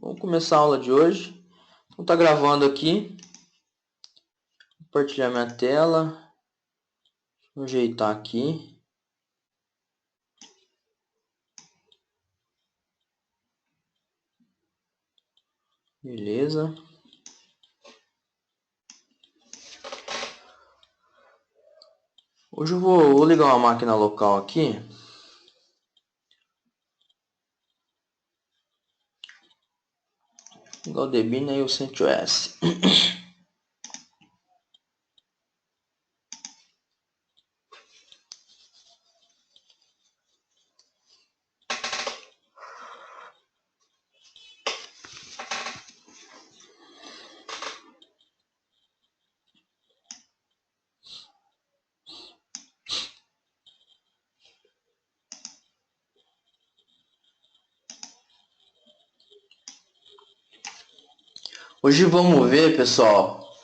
Vamos começar a aula de hoje. Vou estar gravando aqui. Vou compartilhar minha tela. Vou ajeitar aqui. Beleza. Hoje eu vou ligar uma máquina local aqui. Ligar o Debian e o CentOS. Hoje vamos ver, pessoal,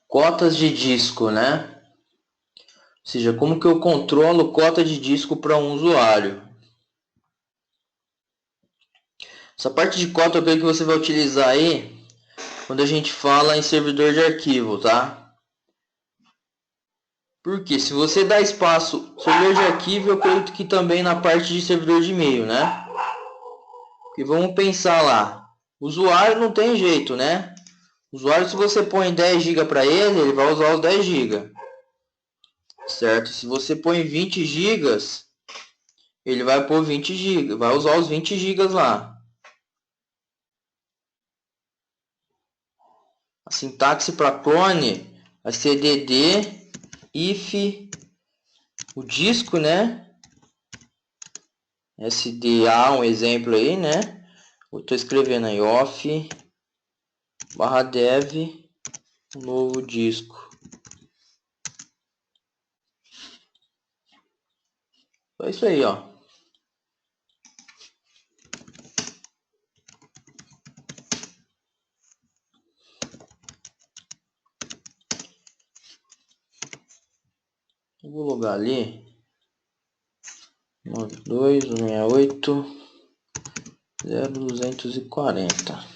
cotas de disco, né? Ou seja, como que eu controlo cota de disco para um usuário. Essa parte de cota eu creio que você vai utilizar aí quando a gente fala em servidor de arquivo, tá? Porque se você dá espaço servidor de arquivo, eu creio que também na parte de servidor de e-mail, né? Porque vamos pensar lá. Usuário não tem jeito, né? Usuário, se você põe 10 GB para ele, ele vai usar os 10 GB. Certo? Se você põe 20 GB, ele vai pôr 20 GB, vai usar os 20 GB lá. A sintaxe para clone vai ser dd if o disco, né? SDA, um exemplo aí, né? Eu estou escrevendo aí off /dev novo disco. É isso aí, ó. Eu vou logar ali 92.168.0.240.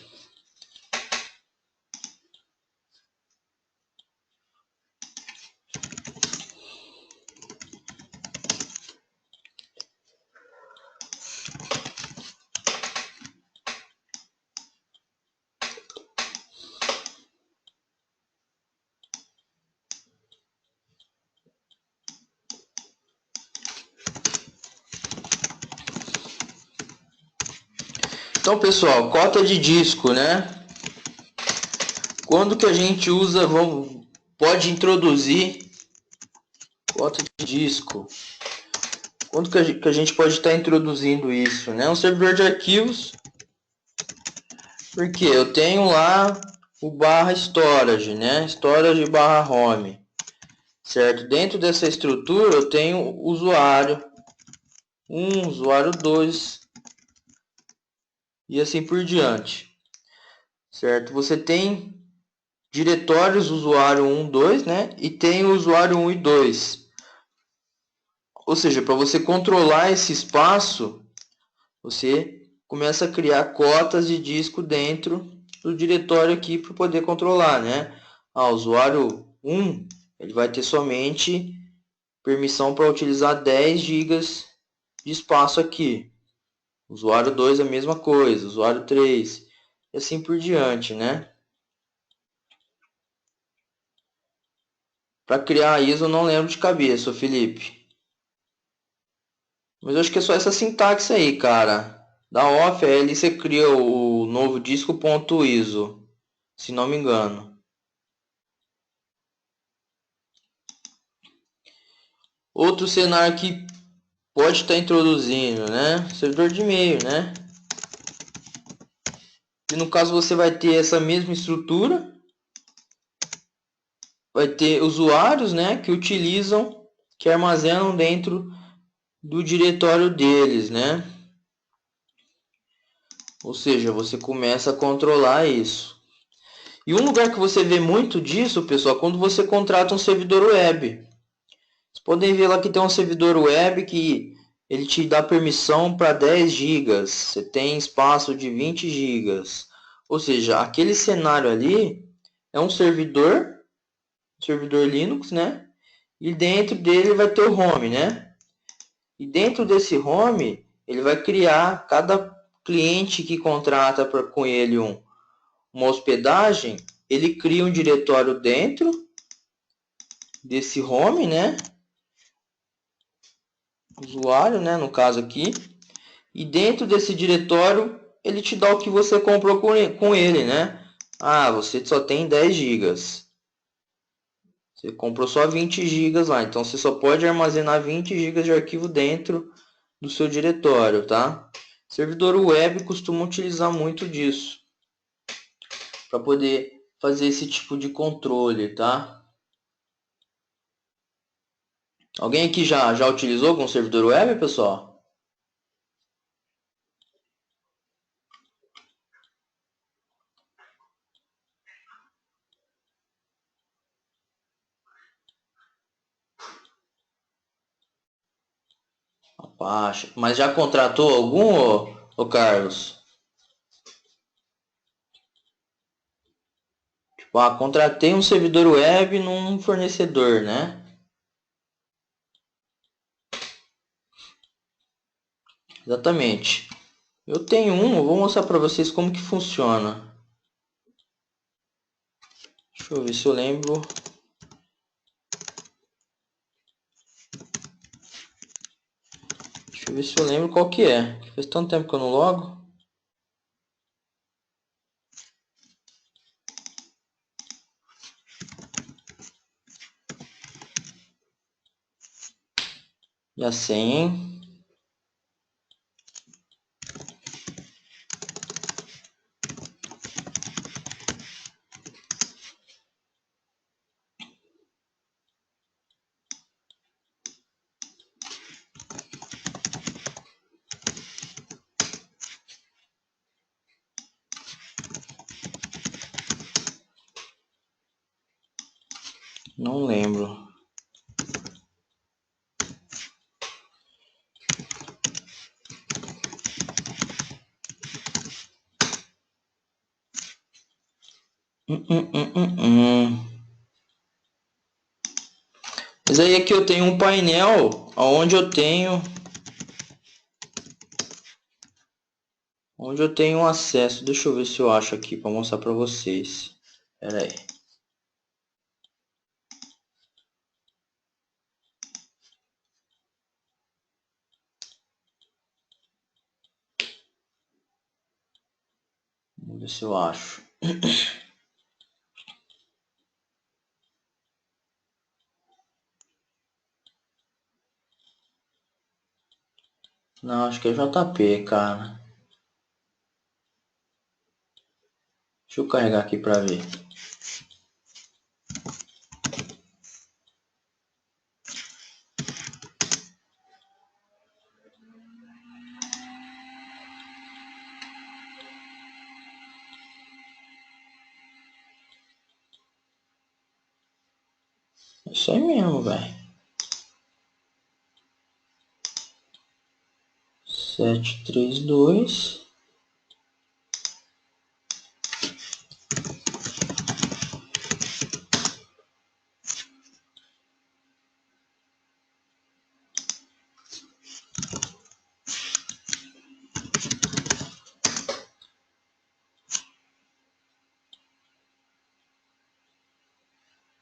Então, pessoal, cota de disco, né? Quando que a gente usa, pode introduzir cota de disco? Quando que a gente pode estar introduzindo isso, né? Um servidor de arquivos, porque eu tenho lá o /storage, né? Storage /home, certo? Dentro dessa estrutura eu tenho usuário 1, usuário 2 e assim por diante, certo? Você tem diretórios usuário 1, 2, né? E tem o usuário 1 e 2. Ou seja, para você controlar esse espaço, você começa a criar cotas de disco dentro do diretório aqui para poder controlar, né? Usuário 1, ele vai ter somente permissão para utilizar 10 GB de espaço aqui. Usuário 2 a mesma coisa, usuário 3 e assim por diante, né? Para criar a ISO eu não lembro de cabeça, Felipe. Mas eu acho que é só essa sintaxe aí, cara. Da off, aí ali você cria o novo disco.iso, se não me engano. Outro cenário que pode estar introduzindo, né? Servidor de e-mail, né? E no caso você vai ter essa mesma estrutura. Vai ter usuários, né? Que utilizam, que armazenam dentro do diretório deles, né? Ou seja, você começa a controlar isso. E um lugar que você vê muito disso, pessoal, é quando você contrata um servidor web. Vocês podem ver lá que tem um servidor web que ele te dá permissão para 10 GB. Você tem espaço de 20 GB. Ou seja, aquele cenário ali é um servidor Linux, né? E dentro dele vai ter o home, né? E dentro desse home, ele vai criar, cada cliente que contrata com ele uma hospedagem, ele cria um diretório dentro desse home, né? Usuário, né? No caso aqui. E dentro desse diretório, ele te dá o que você comprou com ele, né? Ah, você só tem 10 gigas. Você comprou só 20 gigas lá, então você só pode armazenar 20 gigas de arquivo dentro do seu diretório, tá? Servidor web costuma utilizar muito disso para poder fazer esse tipo de controle, tá? Alguém aqui já utilizou algum servidor web, pessoal? Apache. Mas já contratou algum, ô Carlos? Tipo, contratei um servidor web num fornecedor, né? Exatamente. Eu tenho eu vou mostrar para vocês como que funciona. Deixa eu ver se eu lembro. Deixa eu ver se eu lembro qual que é. Faz tanto tempo que eu não logo. E a senha, hein? Não lembro. Mas aí aqui eu tenho um painel onde eu tenho acesso. Deixa eu ver se eu acho aqui para mostrar para vocês. Pera aí. Vamos ver se eu acho. Não, acho que é JP, cara. Deixa eu carregar aqui para ver. É isso aí mesmo, velho. 732.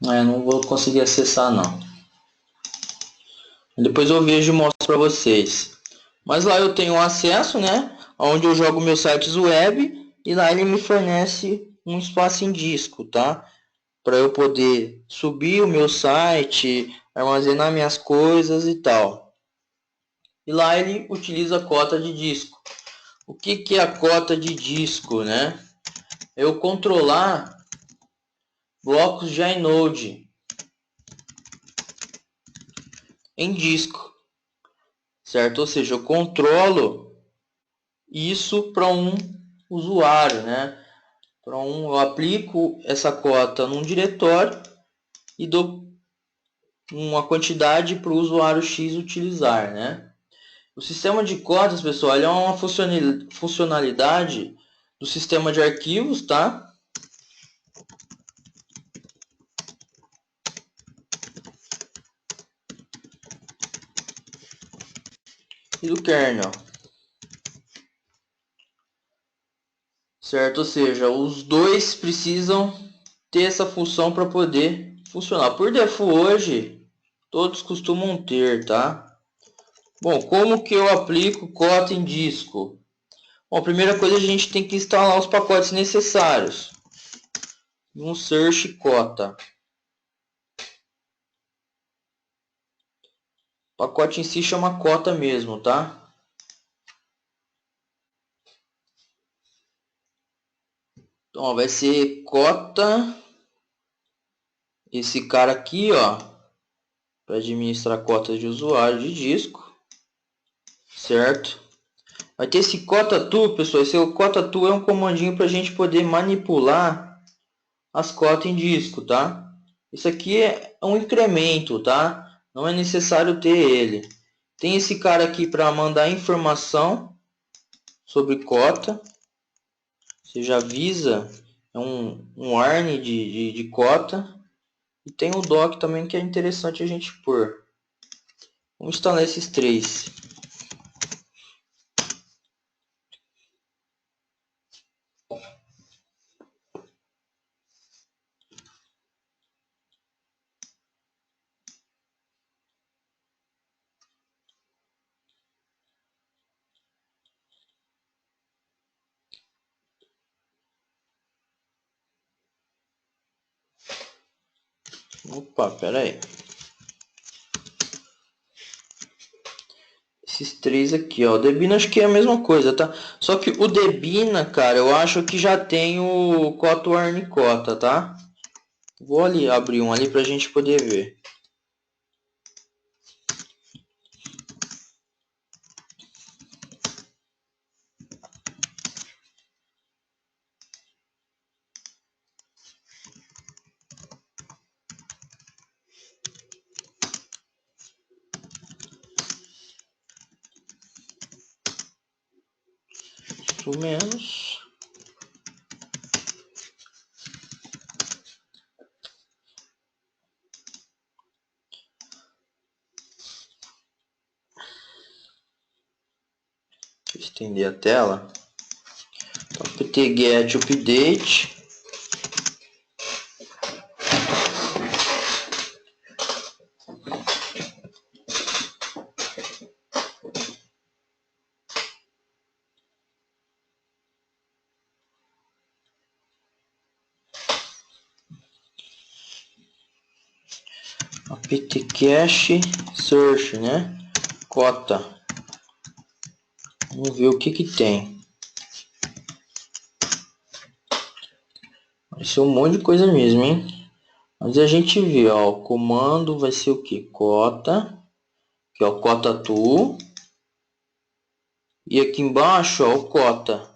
Não vou conseguir acessar não. Depois eu vejo e mostro para vocês. Mas lá eu tenho acesso, né? Onde eu jogo meus sites web e lá ele me fornece um espaço em disco, tá? Para eu poder subir o meu site, armazenar minhas coisas e tal. E lá ele utiliza a cota de disco. O que é a cota de disco, né? Eu controlar blocos de inode em disco, certo? Ou seja, eu controlo isso para um usuário, né? Eu aplico essa cota num diretório e dou uma quantidade para o usuário X utilizar, né? O sistema de cotas, pessoal, ele é uma funcionalidade do sistema de arquivos, tá? E do kernel. Certo? Ou seja, os dois precisam ter essa função para poder funcionar. Por default hoje, todos costumam ter, tá? Bom, como que eu aplico cota em disco? Bom, a primeira coisa a gente tem que instalar os pacotes necessários. Um search cota. O pacote em si chama cota mesmo, tá? Então, ó, vai ser cota. Esse cara aqui, ó, para administrar cotas de usuário de disco, certo? Vai ter esse cota to, pessoal. Esse cota to é um comandinho para a gente poder manipular as cotas em disco, tá? Isso aqui é um incremento, tá? Não é necessário ter ele. Tem esse cara aqui para mandar informação sobre cota. Você já avisa, é um warn de cota. E tem o doc também que é interessante a gente pôr. Vamos instalar esses três. Opa, pera aí. Esses três aqui, ó. O Debina acho que é a mesma coisa, tá? Só que o Debina, cara, eu acho que já tem o cota warn cota, tá? Vou ali abrir um ali pra gente poder ver. Isso menos. Deixa eu estender a tela. Então, pt-get update. apt-cache search, né? Cota. Vamos ver o que que tem. Vai ser um monte de coisa mesmo, hein? Mas a gente vê, ó, o comando vai ser o que? Cota, que é o cota to. E aqui embaixo, ó, o cota.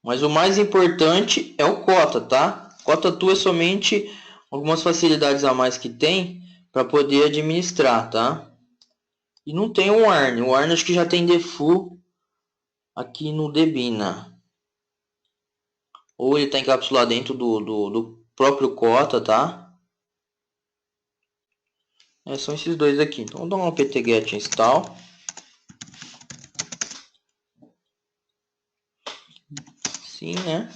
Mas o mais importante é o cota, tá? Cota to é somente algumas facilidades a mais que tem para poder administrar, tá? E não tem o warn. O warn acho que já tem default aqui no Debina. Ou ele está encapsulado dentro do próprio cota, tá? São esses dois aqui. Então, vou dar um apt-get install. Sim, né?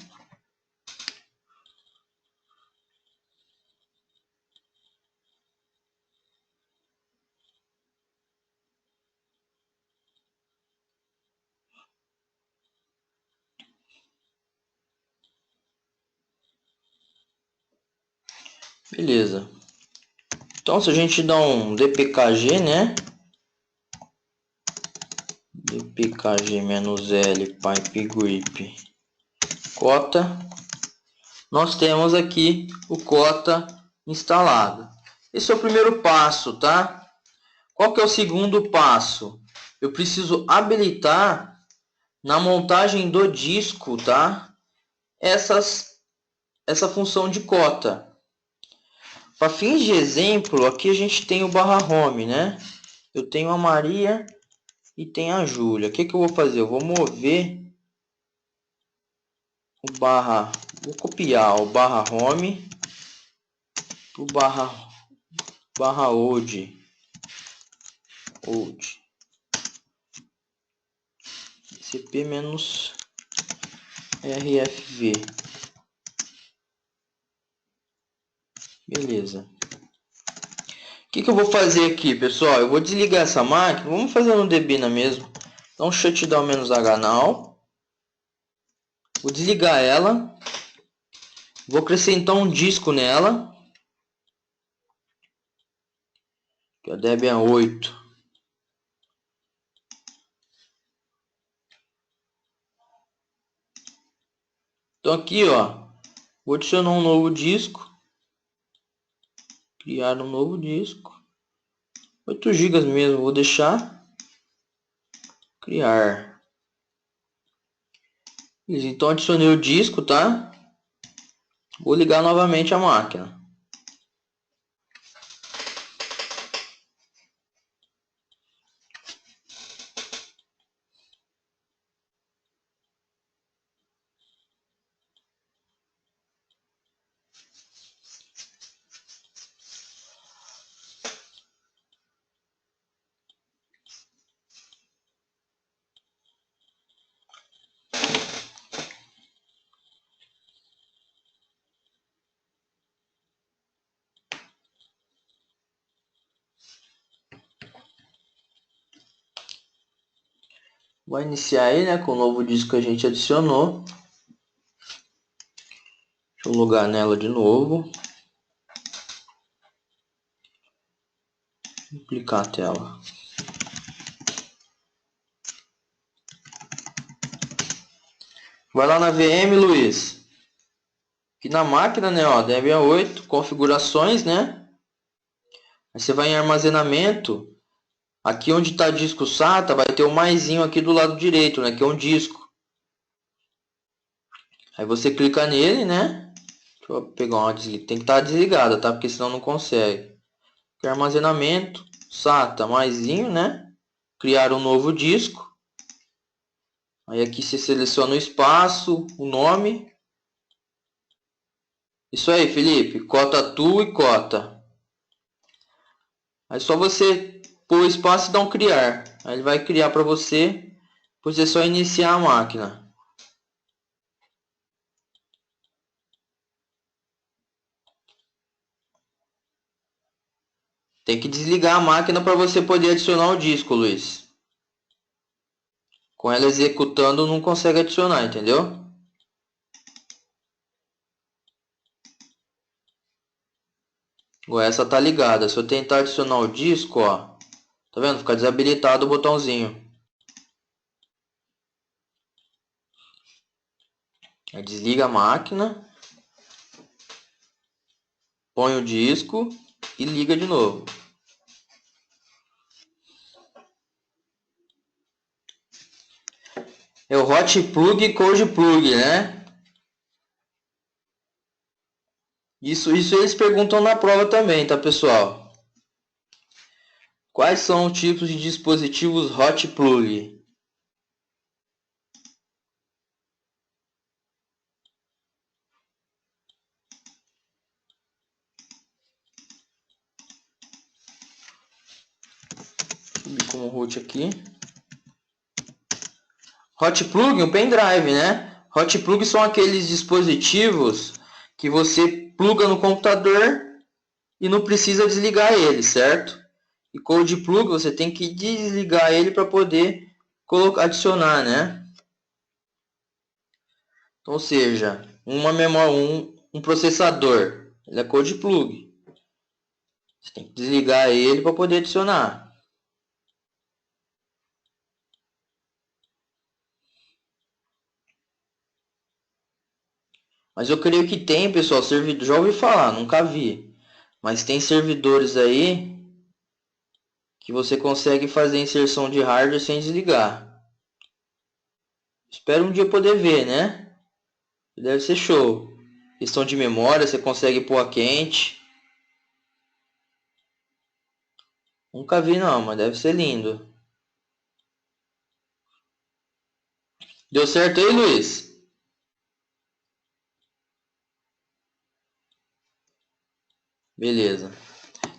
Beleza. Então, se a gente dá um dpkg, né? dpkg-l pipe grep cota. Nós temos aqui o cota instalado. Esse é o primeiro passo, tá? Qual que é o segundo passo? Eu preciso habilitar na montagem do disco, tá? Essa função de cota. Para fins de exemplo, aqui a gente tem o /home, né? Eu tenho a Maria e tem a Júlia. O que que eu vou fazer? Eu vou mover vou copiar o barra home pro barra old cp-rfv. Beleza. O que eu vou fazer aqui, pessoal? Eu vou desligar essa máquina. Vamos fazer no Debina mesmo. Então, shutdown -h now. Vou desligar ela. Vou acrescentar um disco nela. Que é a Debian 8. Então aqui, ó, vou adicionar um novo disco. Criar um novo disco. 8 GB mesmo, vou deixar. Criar. Então adicionei o disco, tá? Vou ligar novamente a máquina. Vou iniciar aí, né, com o novo disco que a gente adicionou. Deixa eu logar nela de novo. Duplicar a tela. Vai lá na VM, Luiz. Aqui na máquina, né, ó, Debian 8, configurações, né? Aí você vai em armazenamento. Aqui onde está disco SATA, vai ter o maisinho aqui do lado direito, né, que é um disco. Aí você clica nele, né? Deixa eu pegar uma desliga. Tem que estar desligada, tá? Porque senão não consegue. Aqui, armazenamento, SATA, maisinho, né? Criar um novo disco. Aí aqui você seleciona o espaço, o nome. Isso aí, Felipe. Cota tu e cota. Aí só você pôr o espaço e dar um criar. Aí ele vai criar para você. Depois é só iniciar a máquina. Tem que desligar a máquina para você poder adicionar o disco, Luiz. Com ela executando não consegue adicionar, entendeu? Agora essa tá ligada. Se eu tentar adicionar o disco, ó, tá vendo? Fica desabilitado o botãozinho. Aí desliga a máquina, põe o disco e liga de novo. É o hot plug e cold plug, né? Isso eles perguntam na prova também, tá, pessoal? Quais são os tipos de dispositivos hot plug? Subir como root aqui. Hot plug, um pendrive, né? Hot plug são aqueles dispositivos que você pluga no computador e não precisa desligar ele, certo? E cold plug você tem que desligar ele para poder adicionar, né? Então, ou seja, uma memória, um processador, ele é cold plug. Você tem que desligar ele para poder adicionar. Mas eu creio que tem, pessoal, servidor, já ouvi falar, nunca vi. Mas tem servidores aí que você consegue fazer inserção de hardware sem desligar. Espero um dia poder ver, né? Deve ser show. Questão de memória, você consegue pôr a quente. Nunca vi não, mas deve ser lindo. Deu certo aí, Luiz? Beleza.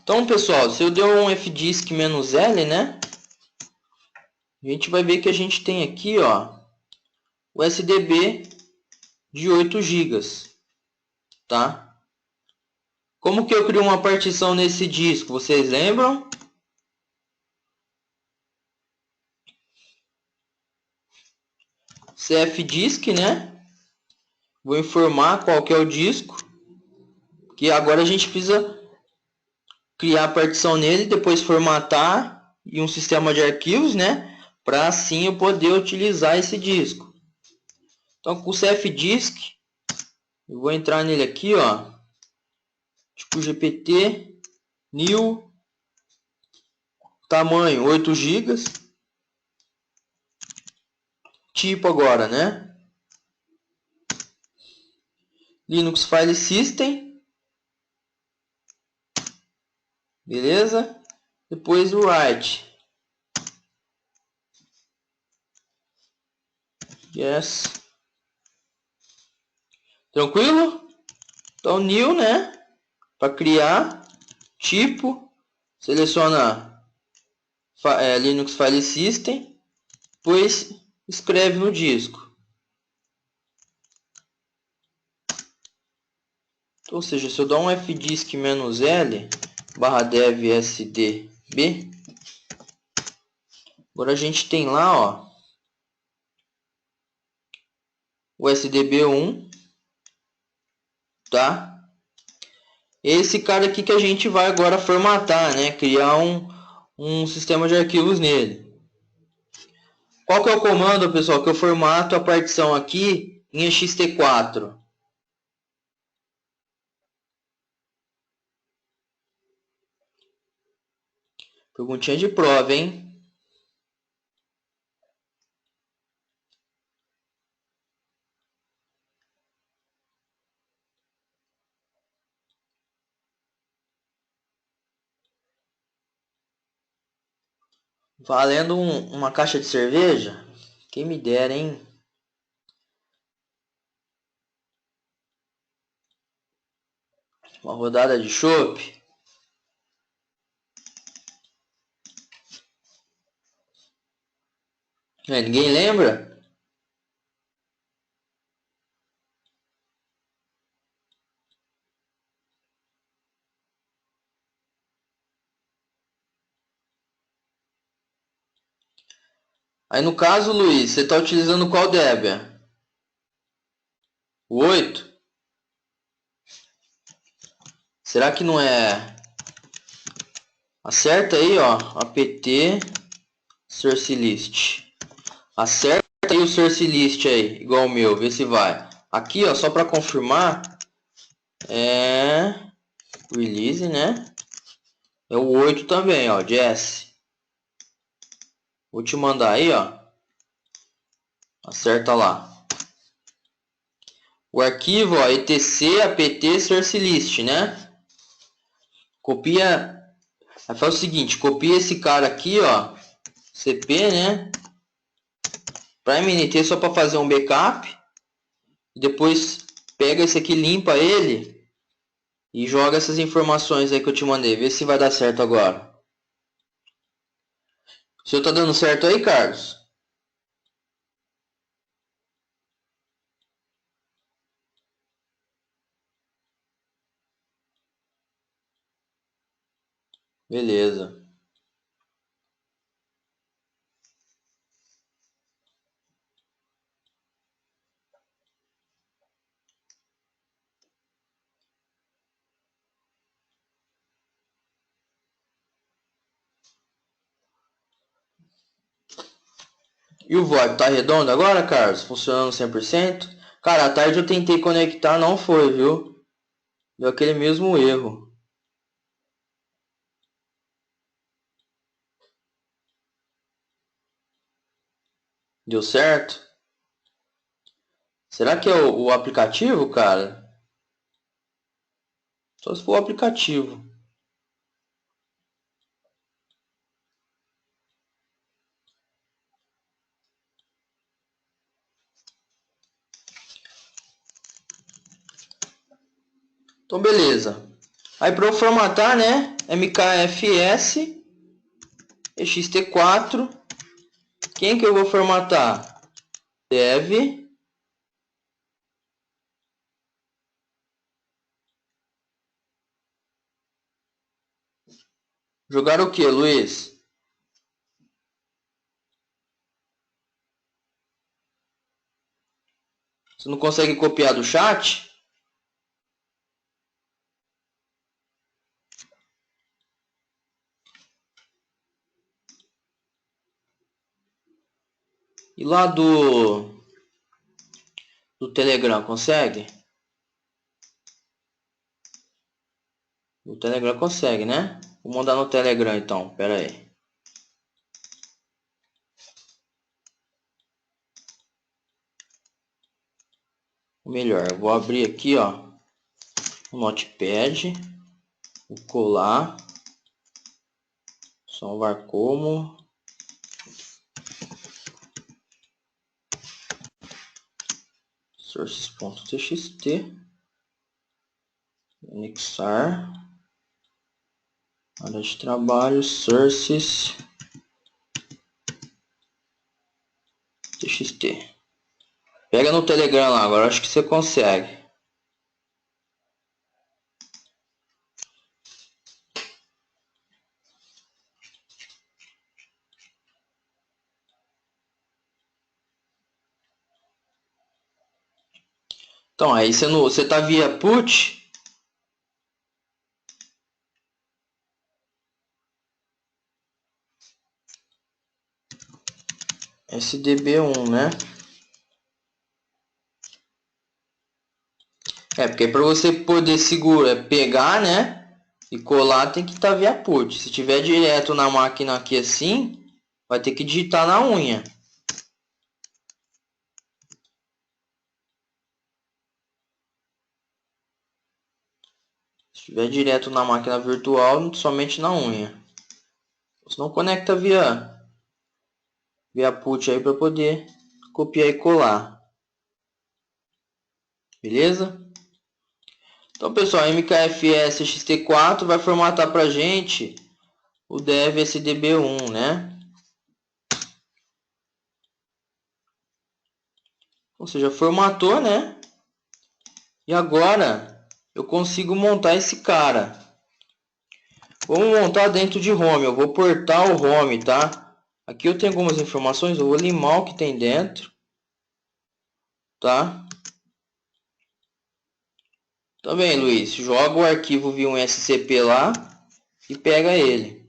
Então, pessoal, se eu der um fdisk-L, né? A gente vai ver que a gente tem aqui, ó, o SDB de 8 GB, tá? Como que eu crio uma partição nesse disco? Vocês lembram? CFDisk, né? Vou informar qual que é o disco, que agora a gente precisa criar a partição nele, depois formatar e um sistema de arquivos, né? Para assim eu poder utilizar esse disco. Então, com o CFDisk, eu vou entrar nele aqui, ó, tipo GPT, new, tamanho 8 GB, tipo agora, né? Linux File System, beleza? Depois o write, yes, tranquilo? Então new, né? Para criar, tipo, seleciona Linux File System, depois escreve no disco. Ou seja, se eu dar um fdisk-L barra dev sdb, agora a gente tem lá, ó, o sdb1, tá? Esse cara aqui que a gente vai agora formatar, né? Criar um sistema de arquivos nele. Qual que é o comando, pessoal, que eu formato a partição aqui em ext4? Perguntinha de prova, hein? Valendo uma caixa de cerveja? Quem me dera, hein? Uma rodada de chopp. Ninguém lembra? Aí no caso, Luiz, você está utilizando qual Debian? O 8? Será que não é... Acerta aí, ó, apt source list. Acerta aí o source list aí, igual o meu, vê se vai. Aqui, ó, só para confirmar, é release, né? É o 8 também, ó, Jess. Vou te mandar aí, ó. Acerta lá. O arquivo, ó, etc apt source list, né? Copia. Aí faz o seguinte, copia esse cara aqui, ó, cp, né? Para MNT só para fazer um backup. Depois pega esse aqui, limpa ele e joga essas informações aí que eu te mandei. Vê se vai dar certo agora. O senhor tá dando certo aí, Carlos? Beleza. E o VoIP tá redondo agora, Carlos? Funcionando 100%? Cara, à tarde eu tentei conectar, não foi, viu? Deu aquele mesmo erro. Deu certo? Será que é o aplicativo, cara? Só se for o aplicativo. Então, beleza. Aí para eu formatar, né? MKFS ext4. Quem que eu vou formatar? Dev. Jogar o que, Luiz? Você não consegue copiar do chat? E lá do Telegram, consegue? O Telegram consegue, né? Vou mandar no Telegram então, pera aí. Melhor, eu vou abrir aqui, ó, o Notepad, vou colar, salvar como, sources.txt, anexar, área de trabalho, sources, txt. Pega no Telegram lá, agora acho que você consegue. Então, aí você tá via put, SDB1, né? Porque para você poder segurar, pegar, né? E colar tem que estar via put. Se tiver direto na máquina aqui assim, vai ter que digitar na unha. Se tiver direto na máquina virtual, somente na unha. Você não conecta via put aí para poder copiar e colar. Beleza? Então, pessoal, MKFS ext4 vai formatar para gente o dev SDB1, né? Ou seja, formatou, né? E agora eu consigo montar esse cara. Vamos montar dentro de home. Eu vou portar o home, tá? Aqui eu tenho algumas informações. Eu vou limar o que tem dentro, tá? Tá bem, Luiz. Joga o arquivo vim.scp lá e pega ele.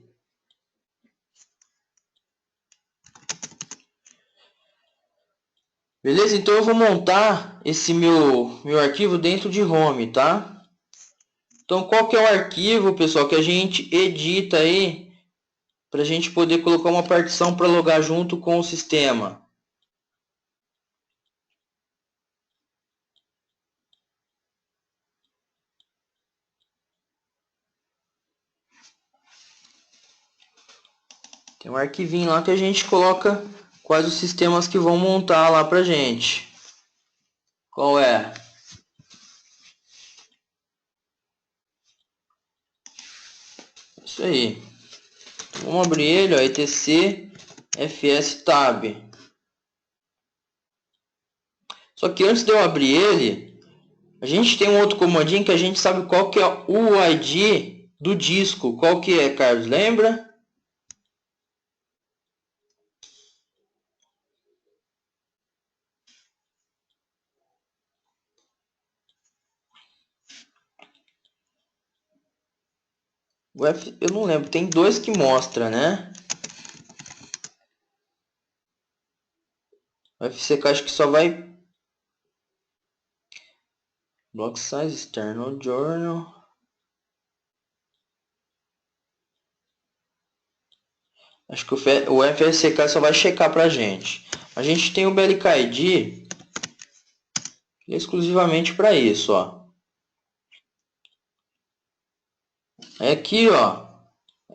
Beleza? Então eu vou montar esse meu arquivo dentro de home, tá? Então qual que é o arquivo, pessoal, que a gente edita aí para a gente poder colocar uma partição para logar junto com o sistema? Tem um arquivinho lá que a gente coloca quais os sistemas que vão montar lá pra gente. Qual é? Isso aí. Vamos abrir ele, ó, etc fs tab. Só que antes de eu abrir ele, a gente tem um outro comandinho que a gente sabe qual que é o ID do disco. Qual que é, Carlos? Lembra? Eu não lembro. Tem dois que mostra, né? O FCK acho que só vai... Block size, external journal... Acho que o FSCK só vai checar pra gente. A gente tem o BLKID exclusivamente para isso, ó. É aqui, ó,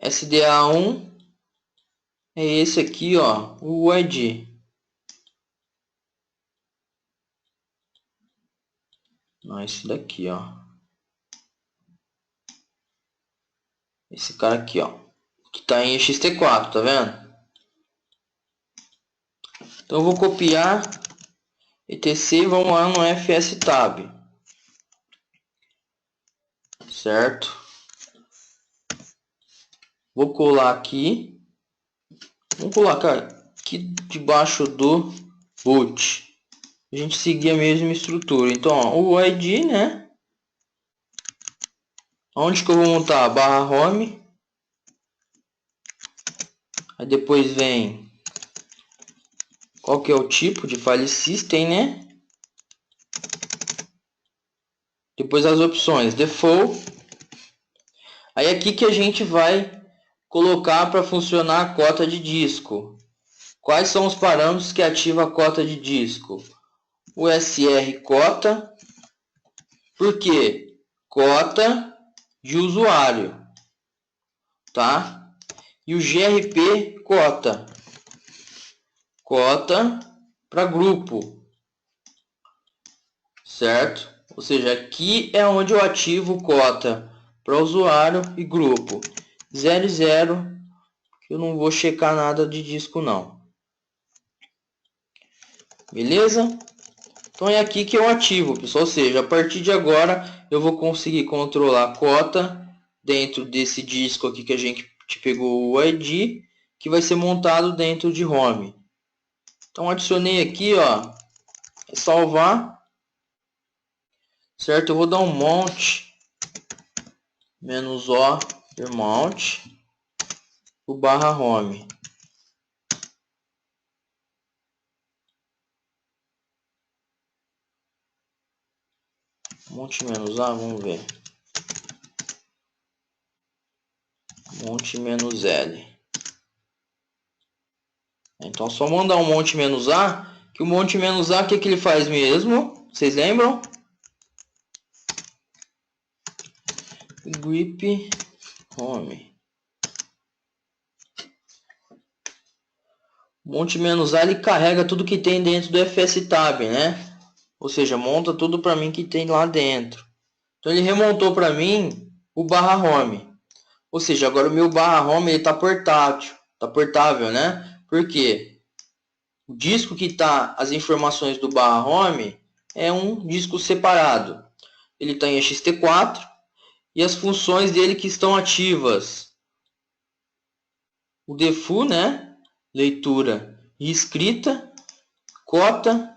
SDA1 é esse aqui, ó, o ID. Não, esse daqui, ó. Esse cara aqui, ó, que está em ext4, tá vendo? Então eu vou copiar etc e vamos lá no fstab, certo? Vou colar aqui, vamos colocar aqui debaixo do boot, a gente seguir a mesma estrutura. Então ó, o ID, né? Onde que eu vou montar? Barra home, aí depois vem qual que é o tipo de file system, né? Depois as opções default. Aí aqui que a gente vai colocar para funcionar a cota de disco. Quais são os parâmetros que ativa a cota de disco? O SR cota, por quê? Cota de usuário, tá? E o GRP cota, cota para grupo, certo? Ou seja, aqui é onde eu ativo cota para usuário e grupo. 0 e 0, eu não vou checar nada de disco não. Beleza? Então é aqui que eu ativo, pessoal. Ou seja, a partir de agora eu vou conseguir controlar a cota dentro desse disco aqui que a gente pegou o ID, que vai ser montado dentro de home. Então adicionei aqui, ó, é salvar, certo? Eu vou dar um mount -o mount o barra home. Monte -a, vamos ver. Monte -l. Então só mandar um monte -a, que o monte -a, o que ele faz mesmo? Vocês lembram? Grip home. Monte -a, ele carrega tudo que tem dentro do fstab, né? Ou seja, monta tudo para mim que tem lá dentro. Então ele remontou para mim o barra home. Ou seja, agora o meu barra home está portátil, está portável, né? Por quê? O disco que está as informações do barra home é um disco separado. Ele está em ext4 e as funções dele que estão ativas. O defu, né? Leitura e escrita, cota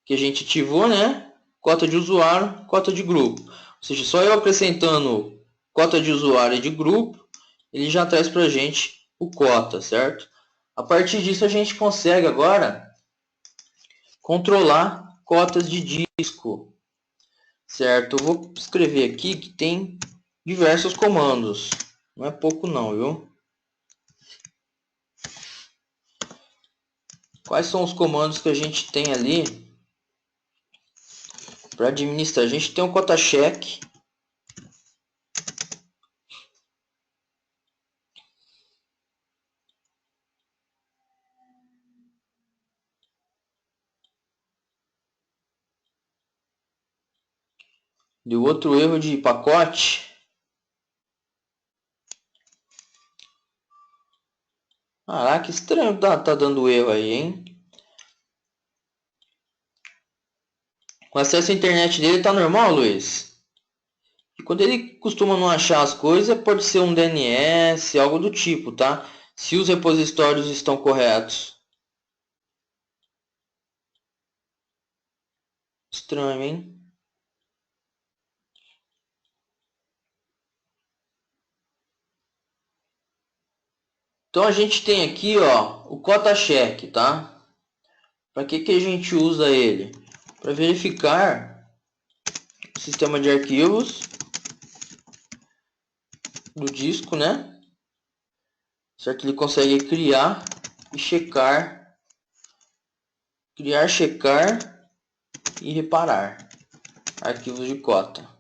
que a gente ativou, né? Cota de usuário, cota de grupo. Ou seja, só eu acrescentando cota de usuário e de grupo, ele já traz para a gente o cota, certo? A partir disso a gente consegue agora controlar cotas de disco, certo? Eu vou escrever aqui que tem diversos comandos, não é pouco não, viu? Quais são os comandos que a gente tem ali para administrar? A gente tem o cota check, deu outro erro de pacote. Caraca, que estranho tá dando erro aí, hein? O acesso à internet dele tá normal, Luiz? E quando ele costuma não achar as coisas, pode ser um DNS, algo do tipo, tá? Se os repositórios estão corretos. Estranho, hein? Então a gente tem aqui, ó, o cota check, tá? Para que a gente usa ele? Para verificar o sistema de arquivos do disco, né? Certo? Ele consegue criar e checar, checar e reparar arquivos de cota.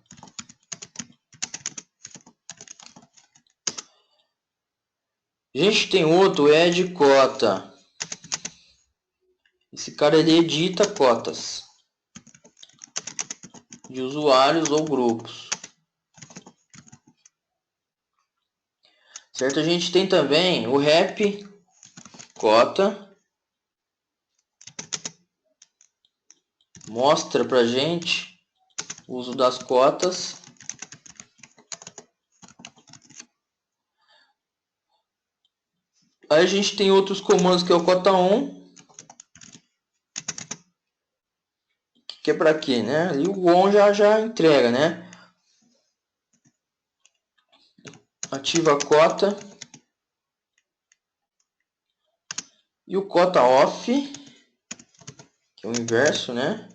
A gente tem outro ed cota. Esse cara ele edita cotas de usuários ou grupos. certo? A gente tem também o rep cota. Mostra pra gente o uso das cotas. Aí a gente tem outros comandos que é o cota on, que é para quê, né? E o on já entrega, né? Ativa a cota. E o cota off, que é o inverso, né?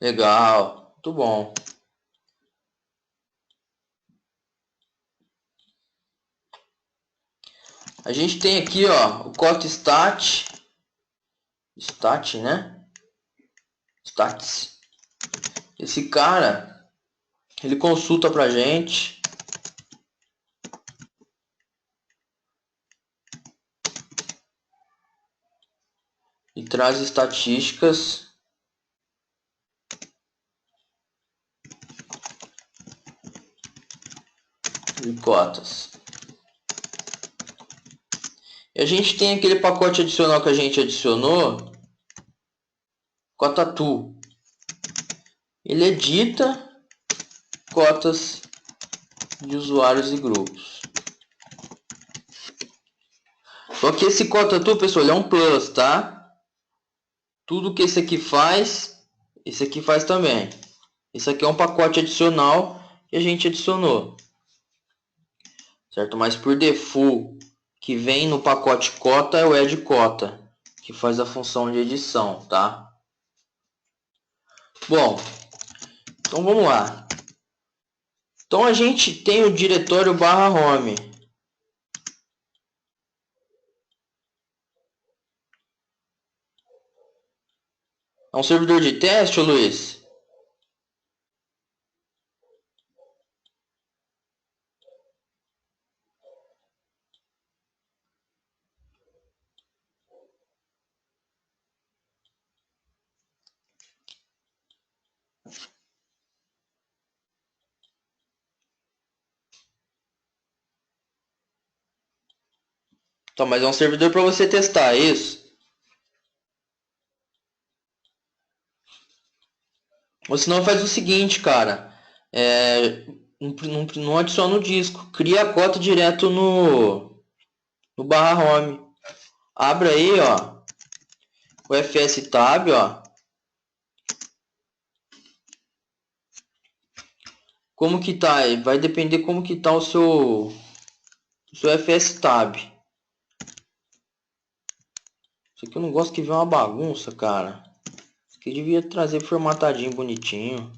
Legal, muito bom. A gente tem aqui, ó, o cota stat, né? Stats. Esse cara, ele consulta pra gente e traz estatísticas de cotas. E a gente tem aquele pacote adicional que a gente adicionou, cota tool. Ele edita cotas de usuários e grupos. Só que esse cota tool, pessoal, ele é um plus, tá? Tudo que esse aqui faz também. Esse aqui é um pacote adicional que a gente adicionou, certo? Mas por default, que vem no pacote cota é o add cota, que faz a função de edição, tá? Bom, então vamos lá. Então a gente tem o diretório /home. É um servidor de teste, Luiz? Então, mas é um servidor para você testar, é isso? Ou senão faz o seguinte, cara. Não adiciona o disco. Cria a cota direto no /home. Abre aí, ó, o fstab, ó. Como que tá? Vai depender como que tá o seu fstab. Isso aqui eu não gosto que vê uma bagunça, cara. Isso aqui devia trazer formatadinho, bonitinho.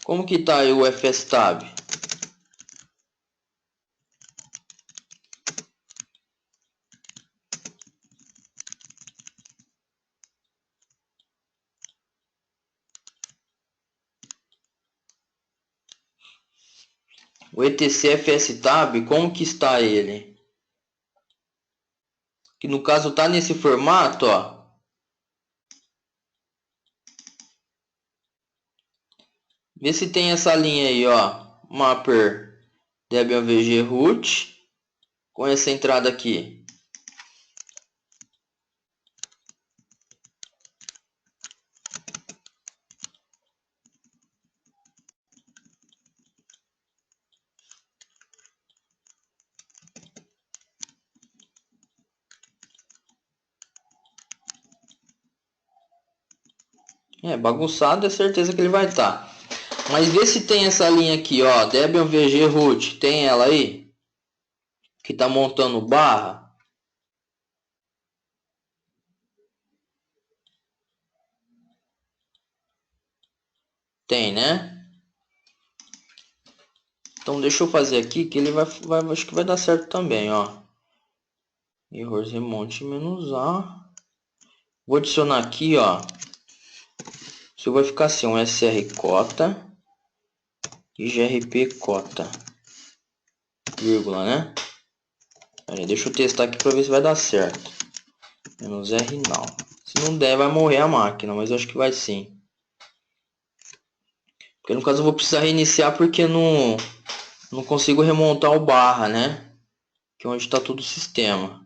Como que tá aí o fstab? O etc fstab, como que está ele? Que no caso tá nesse formato, ó. Vê se tem essa linha aí, ó. Mapper Debian VG root com essa entrada aqui. Bagunçado é certeza que ele vai estar. Mas vê se tem essa linha aqui, ó. Debian VG root. Tem ela aí? Que tá montando barra. Tem, né? Então deixa eu fazer aqui que ele acho que vai dar certo também, ó. Errors remonte -a. Vou adicionar aqui, ó. Isso vai ficar assim, um sr cota e grp cota, vírgula, né? Aí, deixa eu testar aqui para ver se vai dar certo. Menos R não. Se não der, vai morrer a máquina, mas eu acho que vai sim. Porque no caso eu vou precisar reiniciar porque não consigo remontar o barra, né? Que é onde está todo o sistema.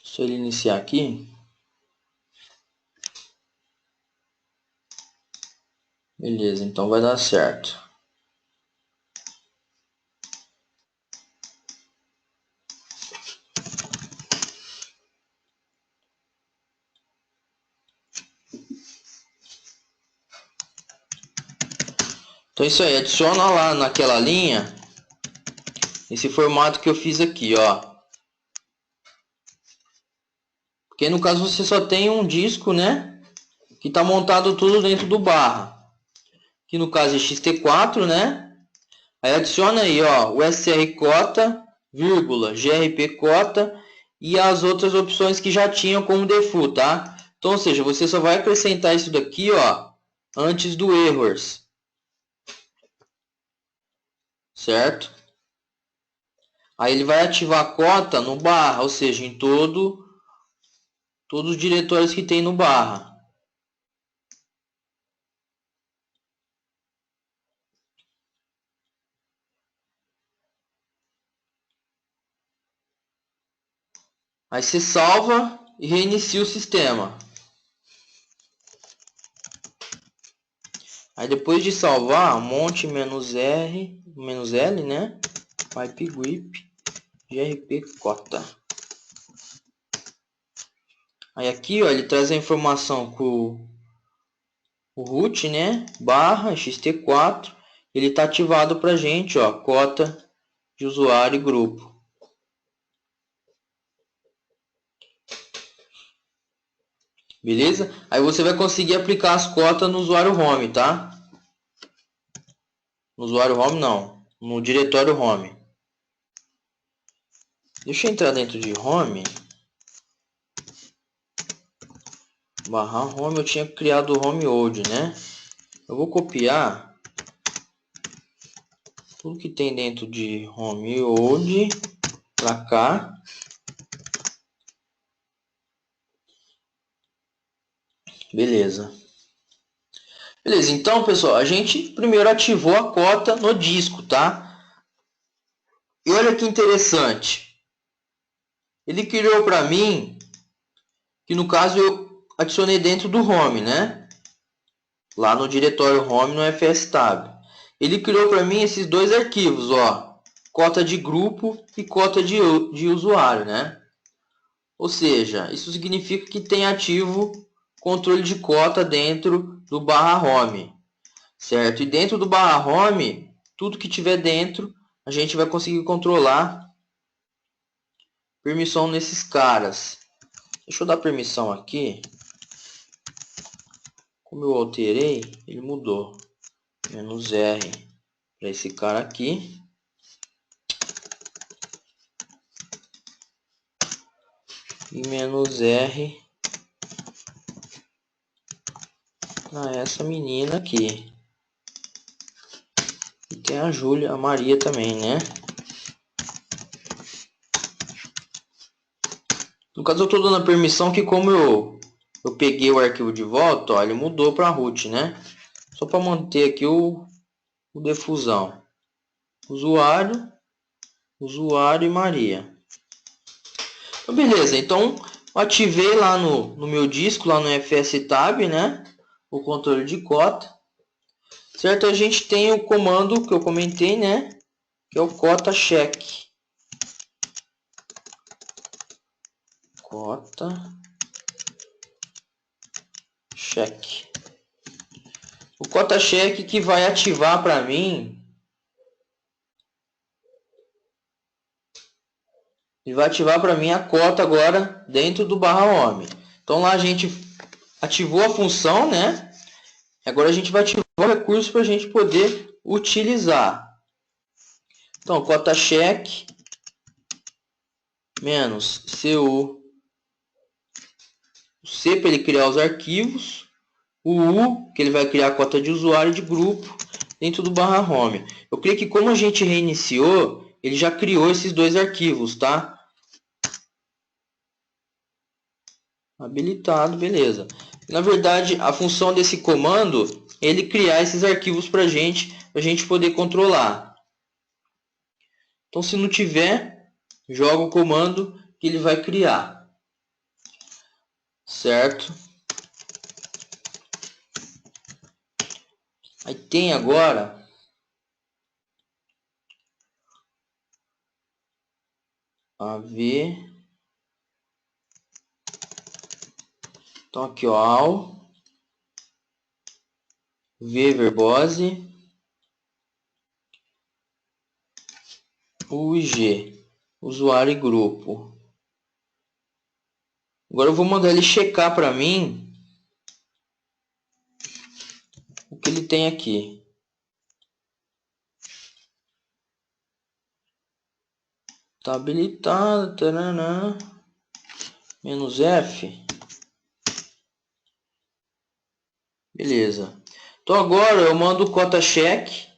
Se ele iniciar aqui. Beleza, então vai dar certo. Então é isso aí, adiciona lá naquela linha esse formato que eu fiz aqui, ó. Porque no caso você só tem um disco, né? Que está montado tudo dentro do barra. Que no caso é XT4, né? Aí adiciona aí, ó, o SR cota, vírgula, GRP cota e as outras opções que já tinham como default, tá? Então, ou seja, você só vai acrescentar isso daqui, ó, antes do errors. Certo? Aí ele vai ativar a cota no barra, ou seja, em todos os diretórios que tem no barra. Aí você salva e reinicia o sistema. Aí depois de salvar, monte "-r", "-l", né? Pipe grip, grp cota. Aí aqui, ó, ele traz a informação com o root, né? Barra xt4. Ele está ativado para gente, ó, cota de usuário e grupo. Beleza? Aí você vai conseguir aplicar as cotas no usuário home, tá? No usuário home não, no diretório home. Deixa eu entrar dentro de home. Barra home, eu tinha criado o home old, né? Eu vou copiar tudo que tem dentro de home old para cá. Beleza. Beleza, então pessoal, a gente primeiro ativou a cota no disco, tá? E olha que interessante. Ele criou para mim, que no caso eu adicionei dentro do home, né? Lá no diretório home no fstab. Ele criou para mim esses dois arquivos, ó. Cota de grupo e cota de usuário, né? Ou seja, isso significa que tem ativo controle de cota dentro do barra home. Certo? E dentro do barra home, tudo que tiver dentro, a gente vai conseguir controlar permissão nesses caras. Deixa eu dar permissão aqui. Como eu alterei, ele mudou. "-r" para esse cara aqui. E "-r" para essa menina aqui. E tem a Júlia, a Maria também, né? No caso eu estou dando a permissão que como eu peguei o arquivo de volta, ó, ele mudou para root, né? Só para manter aqui o defusão. Usuário e Maria. Então, beleza, então eu ativei lá no meu disco, lá no fstab, né? O controle de cota. Certo? A gente tem o comando que eu comentei, né? Que é o cota check. Cota check. O cota check que vai ativar para mim ele vai ativar para mim a cota agora dentro do barra home. Então lá a gente ativou a função, né? Agora a gente vai ativar o recurso para a gente poder utilizar. Então, cota check menos cu, o C para ele criar os arquivos, o U que ele vai criar a cota de usuário e de grupo dentro do barra home. Eu creio que como a gente reiniciou, ele já criou esses dois arquivos, tá? Habilitado, beleza. Na verdade, a função desse comando é ele criar esses arquivos para a gente poder controlar. Então, se não tiver, joga o comando que ele vai criar. Certo? Aí tem agora a ver. Então aqui, ó, ao v verbose UG, usuário e grupo. Agora eu vou mandar ele checar para mim o que ele tem aqui. Tá habilitado, taranã, menos F. Beleza. Então agora eu mando cota check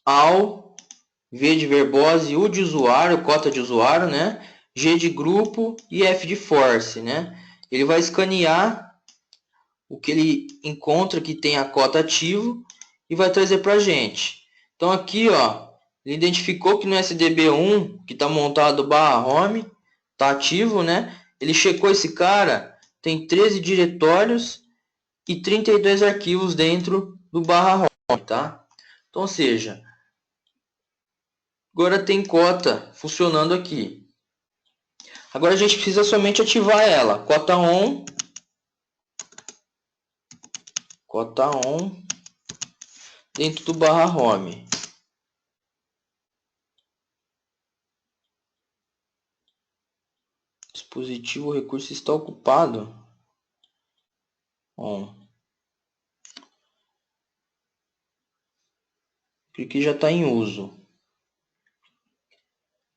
ao V de verbose, U de usuário, cota de usuário, né? G de grupo e F de force, né? Ele vai escanear o que ele encontra que tem a cota ativo e vai trazer para a gente. Então aqui, ó, ele identificou que no SDB1 que está montado barra home está ativo, né? Ele checou esse cara, tem 13 diretórios e 32 arquivos dentro do barra home, tá? Então, ou seja, agora tem cota funcionando aqui. Agora a gente precisa somente ativar ela. Cota on dentro do barra home. Dispositivo recurso está ocupado. On. Aqui já está em uso.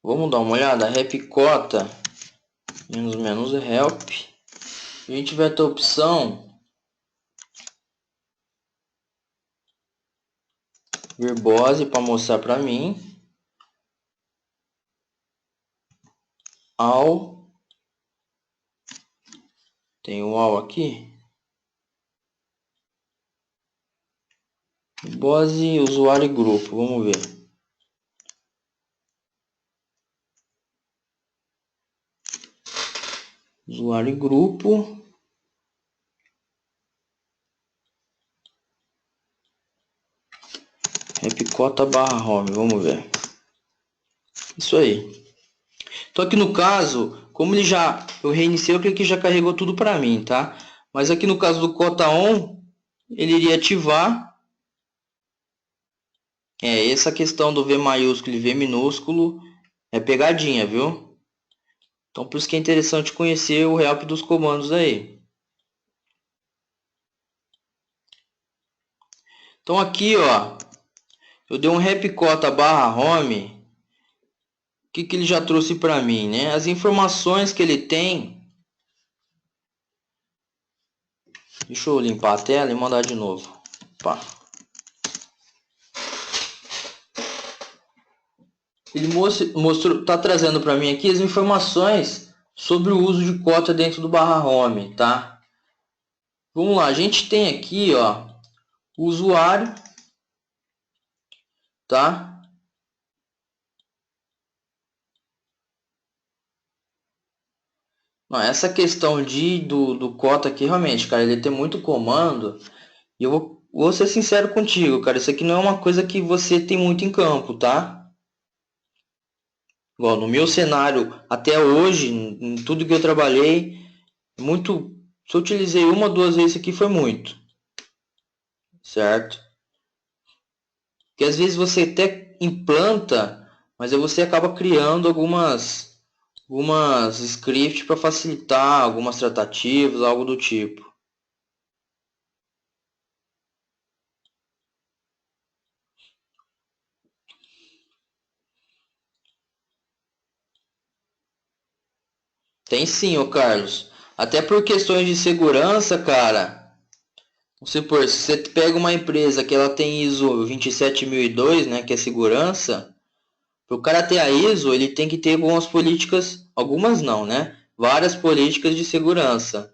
Vamos dar uma olhada. Rep cota menos help. A gente vai ter a opção verbose para mostrar para mim. Ao. Tem o ao aqui. Verbose, usuário e grupo. Vamos ver. Usuário e grupo. Repcota barra home. Vamos ver. Isso aí. Então aqui no caso, como eu reiniciei, eu creio que já carregou tudo para mim, tá? Mas aqui no caso do cota on, ele iria ativar. Essa questão do V maiúsculo e V minúsculo é pegadinha, viu? Então por isso que é interessante conhecer o help dos comandos aí. Então aqui, ó, eu dei um repcota barra home. O que ele já trouxe para mim, né? As informações que ele tem. Deixa eu limpar a tela e mandar de novo. Opa. Ele tá trazendo para mim aqui as informações sobre o uso de cota dentro do barra home, tá? Vamos lá, a gente tem aqui, ó, o usuário, tá? Não, essa questão do cota aqui, realmente, cara, ele tem muito comando. E eu vou ser sincero contigo, cara, isso aqui não é uma coisa que você tem muito em campo, tá? Igual no meu cenário, até hoje, em tudo que eu trabalhei, muito, se eu utilizei uma ou duas vezes aqui foi muito, certo? Porque às vezes você até implanta, mas aí você acaba criando algumas algumas scripts para facilitar algumas tratativas, algo do tipo. Tem sim, ô Carlos. Até por questões de segurança, cara. Vamos supor, se você pega uma empresa que ela tem ISO 27002, né, que é segurança, para o cara ter a ISO, ele tem que ter algumas políticas, algumas não, né? Várias políticas de segurança.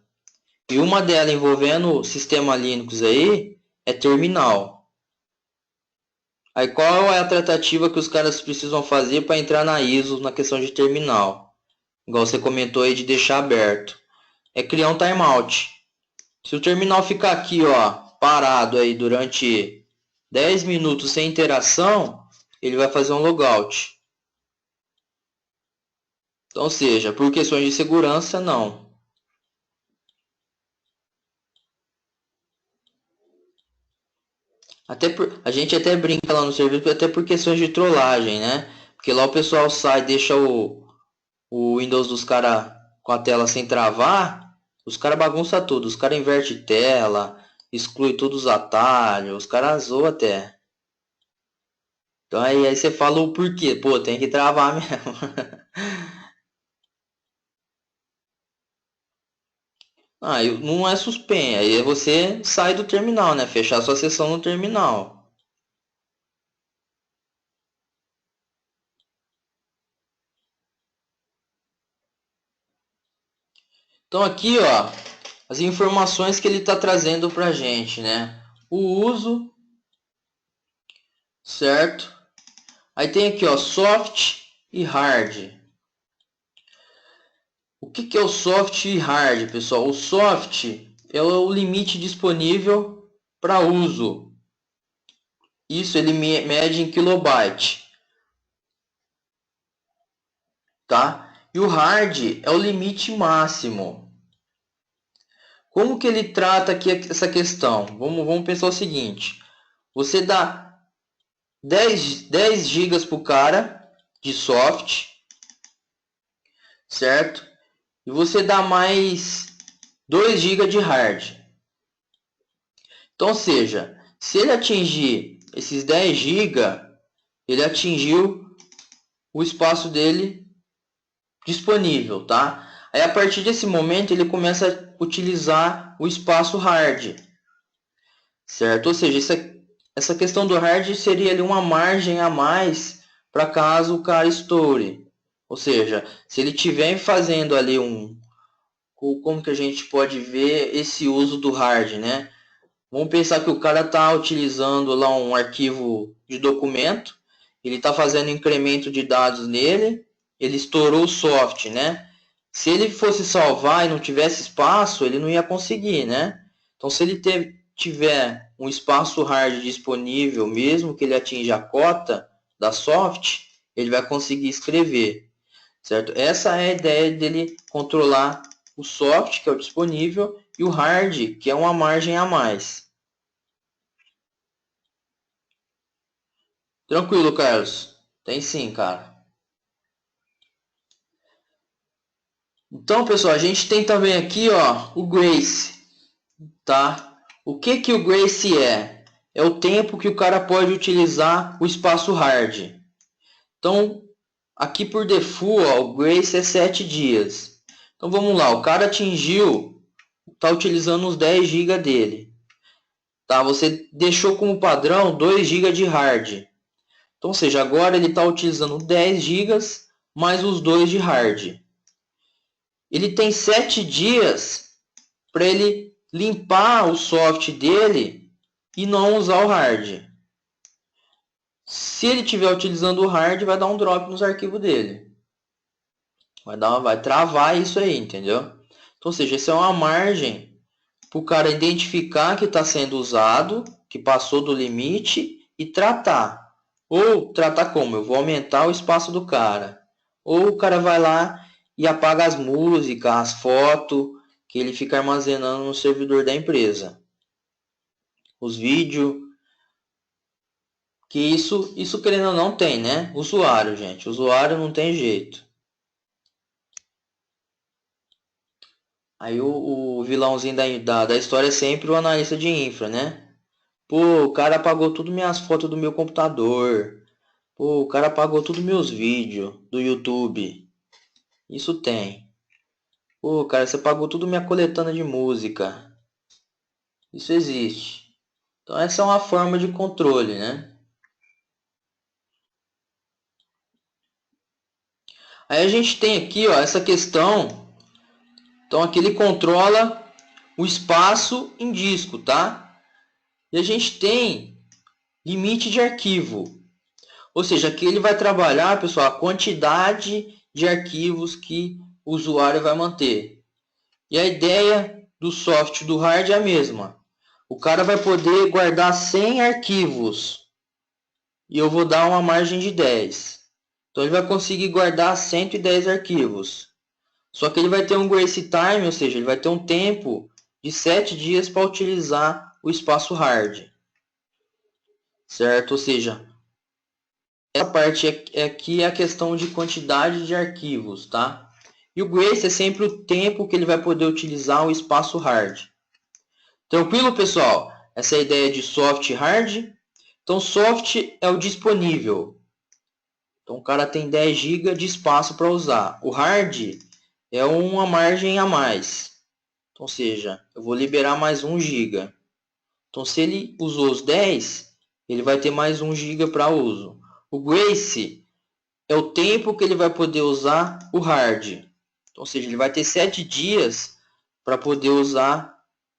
E uma delas envolvendo o sistema Linux aí é terminal. Aí qual é a tratativa que os caras precisam fazer para entrar na ISO na questão de terminal? Igual você comentou aí de deixar aberto. É criar um timeout. Se o terminal ficar aqui, ó, parado aí durante 10 minutos sem interação, ele vai fazer um logout. Então, ou seja, por questões de segurança, não. A gente até brinca lá no serviço, até por questões de trollagem, né? Porque lá o pessoal sai, deixa o Windows dos caras com a tela sem travar, os caras bagunçam tudo. Os caras invertem tela, exclui todos os atalhos, os caras zoam até. Então aí você fala o porquê. Pô, tem que travar mesmo. Ah, não é suspende. Aí você sai do terminal, né? Fechar sua sessão no terminal. Então aqui, ó, as informações que ele está trazendo para a gente, né? O uso, certo? Aí tem aqui, ó, soft e hard. O que é o soft e hard, pessoal? O soft é o limite disponível para uso. Isso ele mede em kilobyte, tá? E o hard é o limite máximo. Como que ele trata aqui essa questão? Vamos pensar o seguinte. Você dá 10 GB para o cara de soft, certo? E você dá mais 2 GB de hard. Então, ou seja, se ele atingir esses 10 GB, ele atingiu o espaço dele disponível, tá? Aí a partir desse momento ele começa a utilizar o espaço hard, certo? Ou seja, essa questão do hard seria ali uma margem a mais para caso o cara estoure. Ou seja, se ele estiver fazendo ali como que a gente pode ver esse uso do hard, né? Vamos pensar que o cara está utilizando lá um arquivo de documento, ele está fazendo incremento de dados nele, ele estourou o soft, né? Se ele fosse salvar e não tivesse espaço, ele não ia conseguir, né? Então, se ele tiver um espaço hard disponível, mesmo que ele atinja a cota da soft, ele vai conseguir escrever, certo? Essa é a ideia dele controlar o soft, que é o disponível, e o hard, que é uma margem a mais. Tranquilo, Carlos. Tem sim, cara. Então, pessoal, a gente tem também aqui, ó, o Grace, tá? O que que o Grace é? É o tempo que o cara pode utilizar o espaço hard. Então, aqui por default, ó, o Grace é 7 dias. Então, vamos lá. O cara atingiu, tá utilizando os 10 GB dele. Tá? Você deixou como padrão 2 GB de hard. Então, ou seja, agora ele está utilizando 10 GB mais os 2 de hard. Ele tem 7 dias para ele limpar o soft dele e não usar o hard. Se ele estiver utilizando o hard, vai dar um drop nos arquivos dele. Vai travar isso aí, entendeu? Então, ou seja, essa é uma margem para o cara identificar que está sendo usado, que passou do limite e tratar. Ou tratar como? Eu vou aumentar o espaço do cara. Ou o cara vai lá e apaga as músicas, as fotos que ele fica armazenando no servidor da empresa. Os vídeos. Que isso querendo ou não tem, né? Usuário, gente. Usuário não tem jeito. Aí o vilãozinho da história é sempre o analista de infra, né? Pô, o cara apagou tudo minhas fotos do meu computador. Pô, o cara apagou tudo meus vídeos do YouTube. Isso tem. Pô, cara, você apagou tudo minha coletânea de música. Isso existe. Então essa é uma forma de controle, né? Aí a gente tem aqui, ó, essa questão. Então aqui ele controla o espaço em disco, tá? E a gente tem limite de arquivo. Ou seja, aqui ele vai trabalhar, pessoal, a quantidade de arquivos que o usuário vai manter. E a ideia do software do hard é a mesma. O cara vai poder guardar 100 arquivos e eu vou dar uma margem de 10. Então ele vai conseguir guardar 110 arquivos. Só que ele vai ter um grace time, ou seja, ele vai ter um tempo de 7 dias para utilizar o espaço hard. Certo? Ou seja, essa parte aqui é a questão de quantidade de arquivos, tá? E o grace é sempre o tempo que ele vai poder utilizar o espaço hard. Tranquilo, pessoal? Essa é a ideia de soft e hard. Então, soft é o disponível. Então, o cara tem 10 GB de espaço para usar. O hard é uma margem a mais. Então, ou seja, eu vou liberar mais 1 GB. Então, se ele usou os 10, ele vai ter mais 1 GB para uso. O grace é o tempo que ele vai poder usar o hard. Então, ou seja, ele vai ter 7 dias para poder usar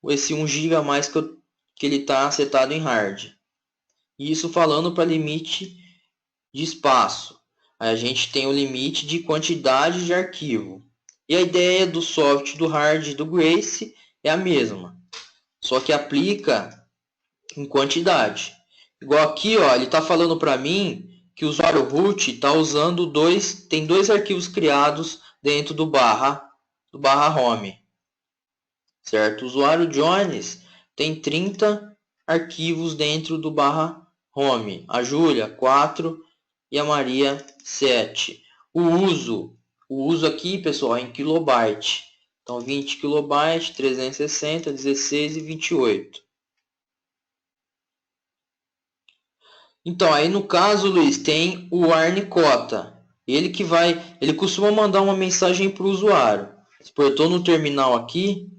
esse 1 GB a mais que ele está setado em hard. Isso falando para limite de espaço. Aí a gente tem o limite de quantidade de arquivo. E a ideia do soft, do hard e do grace é a mesma. Só que aplica em quantidade. Igual aqui, ó, ele está falando para mim que o usuário root está usando tem dois arquivos criados dentro do barra home. Certo? O usuário Jones tem 30 arquivos dentro do barra home. A Júlia, 4 e a Maria, 7. O uso aqui, pessoal, é em kilobyte. Então, 20 kilobytes, 360, 16 e 28. Então, aí no caso, Luiz, tem o Arnicota. Ele costuma mandar uma mensagem para o usuário. Exportou no terminal aqui,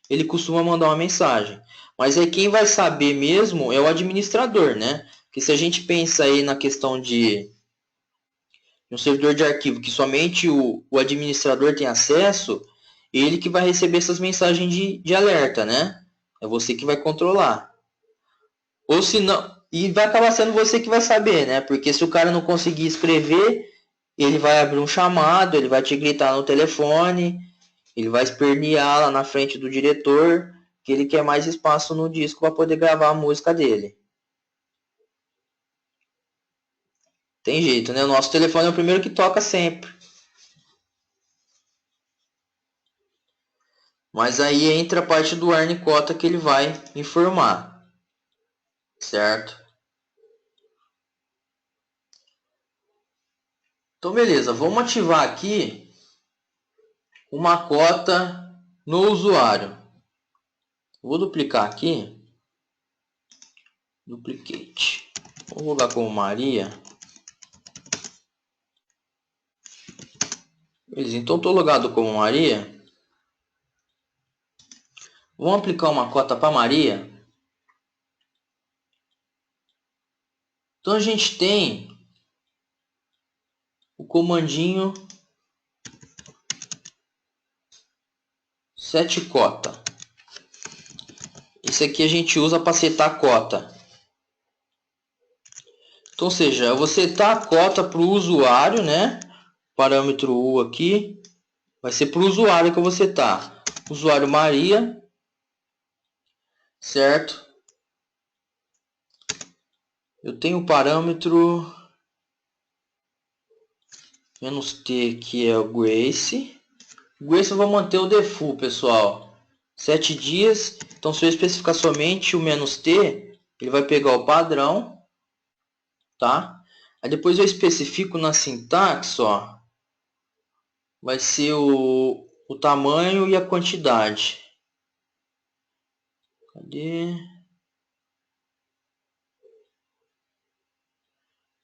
ele costuma mandar uma mensagem. Mas aí quem vai saber mesmo é o administrador, né? Porque se a gente pensa aí na questão de um servidor de arquivo que somente o administrador tem acesso, ele que vai receber essas mensagens de alerta, né? É você que vai controlar. Ou se não, e vai acabar sendo você que vai saber, né? Porque se o cara não conseguir escrever, ele vai abrir um chamado, ele vai te gritar no telefone, ele vai espernear lá na frente do diretor que ele quer mais espaço no disco para poder gravar a música dele. Tem jeito, né? O nosso telefone é o primeiro que toca sempre. Mas aí entra a parte do Arnicota que ele vai informar. Certo? Então, beleza. Vamos ativar aqui uma cota no usuário. Vou duplicar aqui. Duplicate. Vou colocar como Maria. Beleza. Então, estou logado como Maria. Vamos aplicar uma cota para Maria. Então, a gente tem o comandinho set cota. Esse aqui a gente usa para setar a cota. Então, ou seja, eu vou setar a cota para o usuário, né? Parâmetro U aqui. Vai ser para o usuário que eu vou setar. Usuário Maria. Certo? Eu tenho o parâmetro -t, que é o Grace. O Grace eu vou manter o default, pessoal. 7 dias. Então, se eu especificar somente o -t, ele vai pegar o padrão. Tá? Aí depois eu especifico na sintaxe, ó. Vai ser o tamanho e a quantidade. Cadê?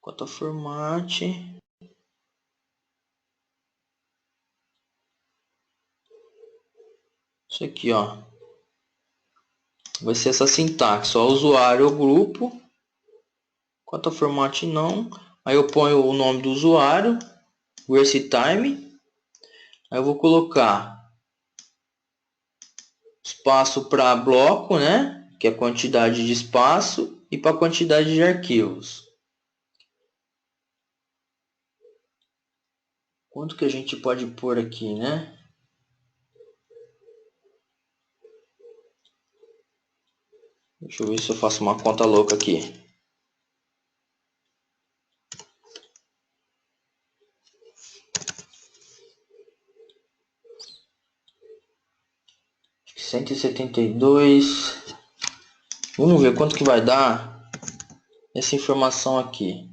Quanto ao formato. Isso aqui, ó. Vai ser essa sintaxe, só usuário ou grupo. Quanto ao formato não. Aí eu ponho o nome do usuário, racetime. Aí eu vou colocar espaço para bloco, né? Que é a quantidade de espaço, e para a quantidade de arquivos. Quanto que a gente pode pôr aqui, né? Deixa eu ver se eu faço uma conta louca aqui. Cento e setenta e dois. Vamos ver quanto que vai dar essa informação aqui.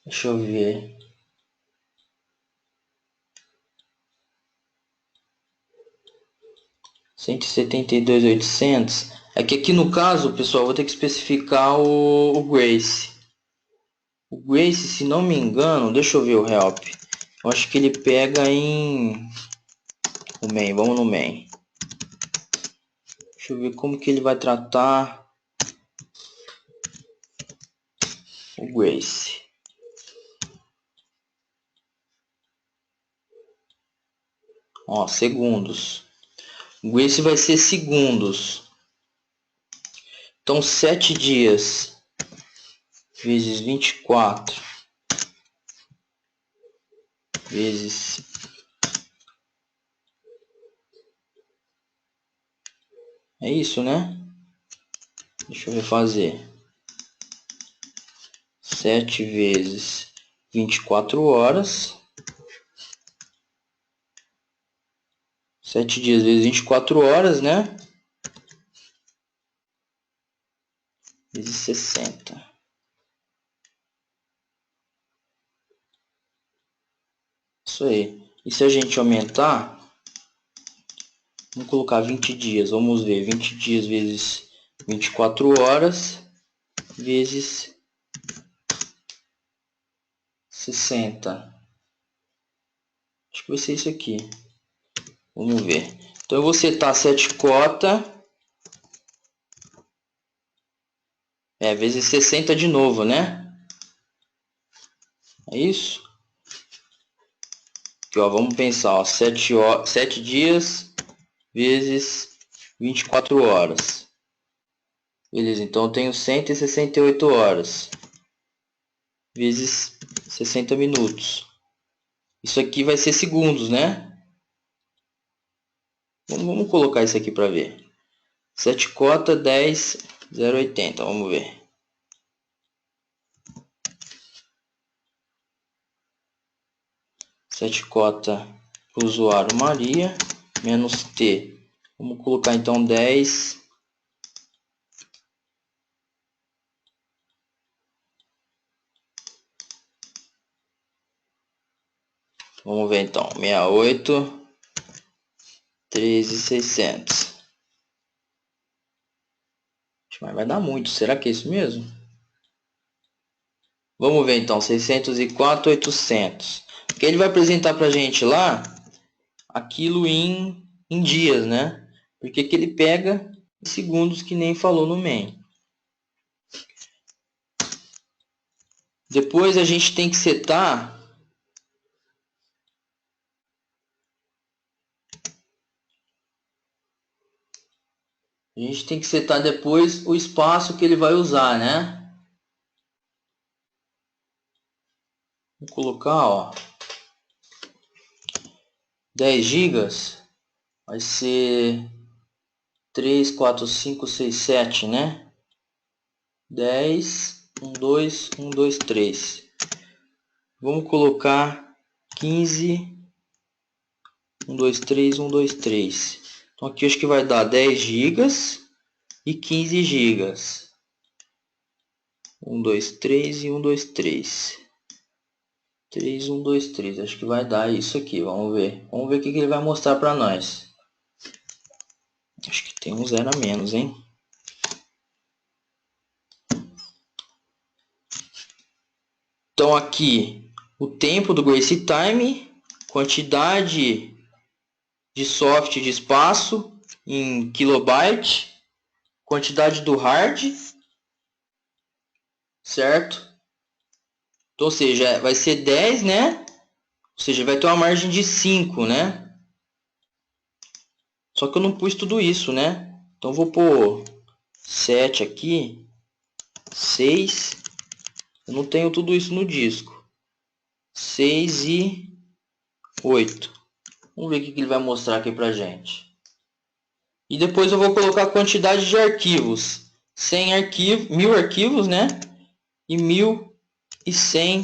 Deixa eu ver. Cento e setenta e dois mil 800. É que aqui no caso, pessoal, eu vou ter que especificar o Grace. O Grace, se não me engano, deixa eu ver o help. Eu acho que ele pega em o main. Vamos no main. Deixa eu ver como que ele vai tratar o Grace. Ó, segundos. O Grace vai ser segundos. Então, 7 dias vezes 24 vezes... É isso, né? Deixa eu refazer. 7 vezes 24 horas. 7 dias vezes 24 horas, né? Vezes 60. Isso aí. E se a gente aumentar, vamos colocar 20 dias. Vamos ver. 20 dias vezes 24 horas vezes 60. Acho que vai ser isso aqui. Vamos ver. Então eu vou setar 7 cota. Vezes 60 de novo, né? É isso? Aqui, ó, vamos pensar, ó, 7 dias vezes 24 horas. Beleza, então eu tenho 168 horas vezes 60 minutos. Isso aqui vai ser segundos, né? Vamos colocar isso aqui para ver. 7 cota 10 0,80. Vamos ver. Sete cota usuário Maria menos T. Vamos colocar então 10. Vamos ver então. 68 13.600. Mas vai dar muito. Será que é isso mesmo? Vamos ver então. 604.800. Porque ele vai apresentar para a gente lá aquilo em dias, né? Porque que ele pega segundos que nem falou no main. Depois a gente tem que setar depois o espaço que ele vai usar, né? Vou colocar, ó, 10 gigas vai ser 3, 4, 5, 6, 7, né? 10, 1, 2, 1, 2, 3. Vamos colocar 15, 1, 2, 3, 1, 2, 3. Então aqui acho que vai dar 10 gigas e 15 gigas. 1, 2, 3 e 1, 2, 3. 3, 1, 2, 3. Acho que vai dar isso aqui. Vamos ver. Vamos ver o que ele vai mostrar para nós. Acho que tem um 0 a menos, hein? Então aqui o tempo do Grace Time, quantidade de soft de espaço em kilobyte, quantidade do hard, certo? Então, ou seja, vai ser 10, né? Ou seja, vai ter uma margem de 5, né? Só que eu não pus tudo isso, né? Então vou pôr 7 aqui, 6. Eu não tenho tudo isso no disco. 6 e 8. Vamos ver o que ele vai mostrar aqui pra gente. E depois eu vou colocar a quantidade de arquivos. 100 arquivos, 1000 arquivos, né? E 1100,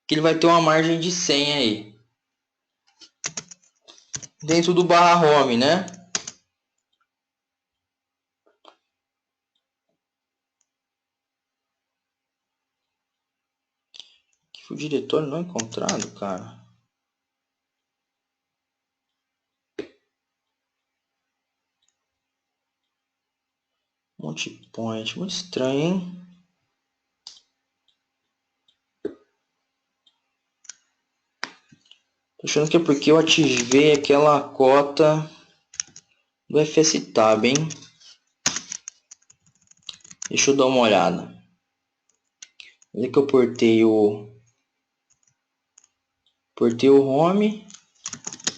que ele vai ter uma margem de 100 aí. Dentro do /home, né? O diretório não encontrado, cara. Multipoint, muito estranho, hein? Tô achando que é porque eu ativei aquela cota do FSTab, hein? Deixa eu dar uma olhada. Olha que eu portei o home.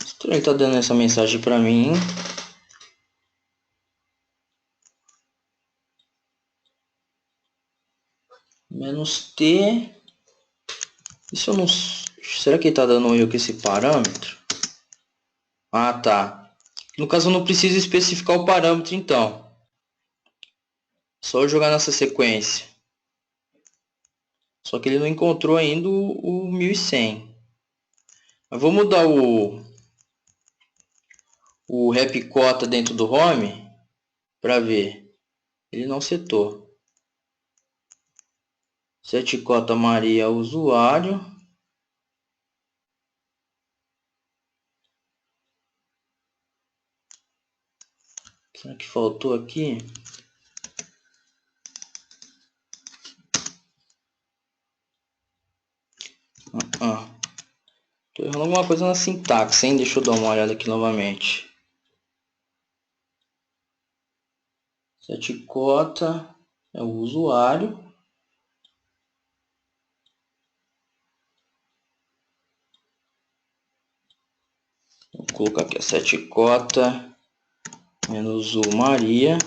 Estranho, ele tá dando essa mensagem pra mim, hein? -t. Isso eu não... Será que ele tá dando um erro com esse parâmetro? Ah, tá. No caso eu não preciso especificar o parâmetro, então. Só eu jogar nessa sequência. Só que ele não encontrou ainda o 1100. Mas vou mudar o rep cota dentro do home para ver. Ele não setou. Set cota Maria usuário. Será que faltou aqui? Tô errando alguma coisa na sintaxe, hein? Deixa eu dar uma olhada aqui novamente. Set cota é o usuário. Vou colocar aqui a set cota menos o Maria.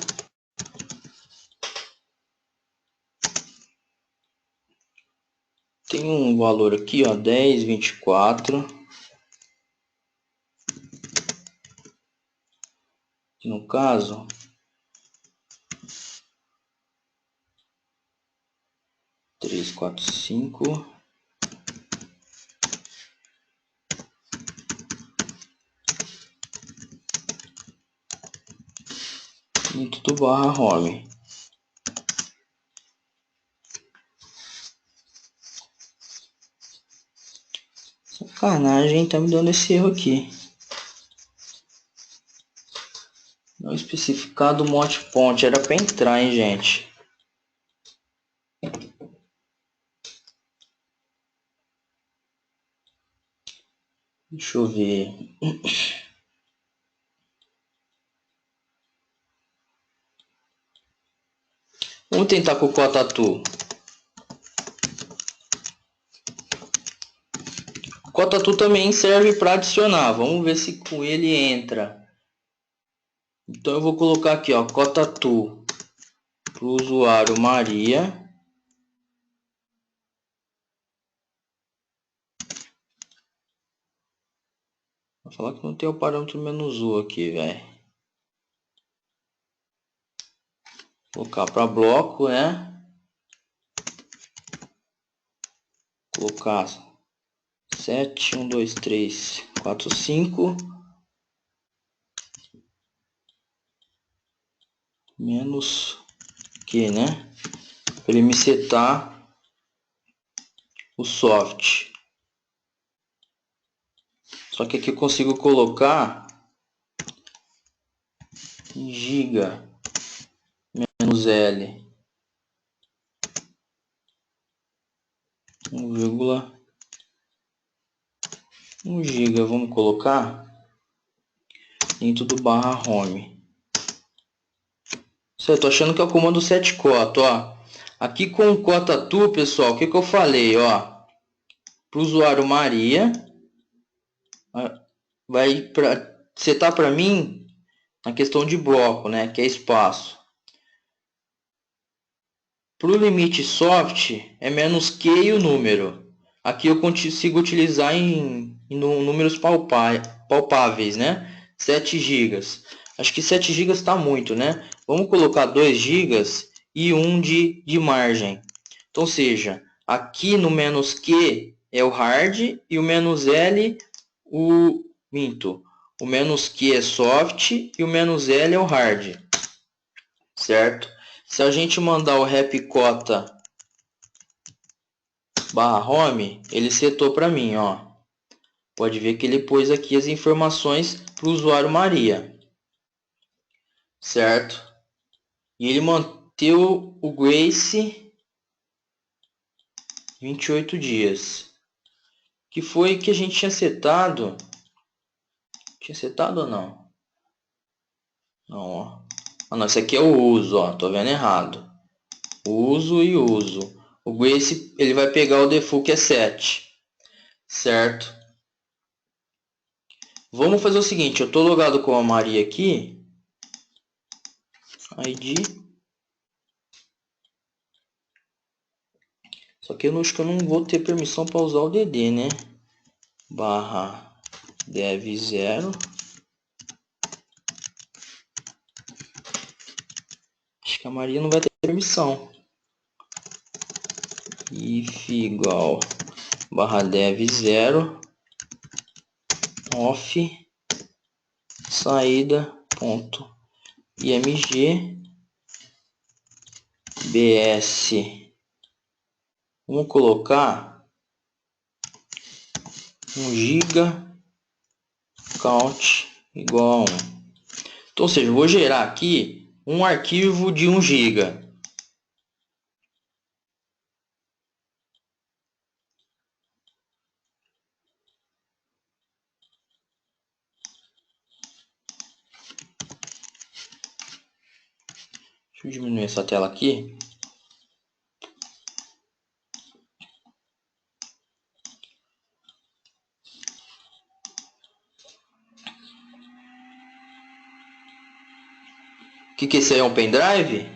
Tem um valor aqui, ó, 10, 24. No caso, três, quatro, cinco. Dentro do /home. Sacanagem, tá me dando esse erro aqui. Não especificado multipoint. Era para entrar, hein, gente. Deixa eu ver. Vamos tentar com o Cotatu. O Cotatu também serve para adicionar. Vamos ver se com ele entra. Então eu vou colocar aqui, ó, Cotatu para o usuário Maria. Vou falar que não tem o parâmetro "-u" aqui, velho. Colocar para bloco, né? Colocar 7, 1, 2, 3, 4, 5. Menos que, né? para ele me setar o soft. Só que aqui eu consigo colocar giga menos L 1,1 giga. Vamos colocar dentro do barra home. Certo, tô achando que é o comando set cota, ó. Aqui com o cota to, pessoal, o que eu falei, ó, para o usuário Maria, vai para setar para mim a questão de bloco, né, que é espaço. Para o limite soft é menos Q e o número. Aqui eu consigo utilizar em números palpáveis, né? 7 GB. Acho que 7 GB está muito, né? Vamos colocar 2 GB e 1 de margem. Então, seja, aqui no menos Q é o hard e o menos L o minto. O menos Q é soft e o menos L é o hard. Certo? Se a gente mandar o repcota barra home, ele setou para mim, ó. Pode ver que ele pôs aqui as informações para o usuário Maria. Certo? E ele manteve o Grace 28 dias. Que foi que a gente tinha setado. Tinha setado ou não? Não, ó. Ah, não, esse aqui é o uso, ó. Tô vendo errado. Uso e uso. O Grace, ele vai pegar o default que é 7. Certo? Vamos fazer o seguinte, eu estou logado com a Maria aqui. ID. Só que eu acho que eu não vou ter permissão para usar o DD, né? Barra dev 0. Acho que a Maria não vai ter permissão. If igual barra dev 0 off saída ponto img bs. Vamos colocar 1 giga count igual a 1. Então, ou seja, eu vou gerar aqui um arquivo de 1 giga. Deixa eu diminuir essa tela aqui. O que esse aí é um pendrive?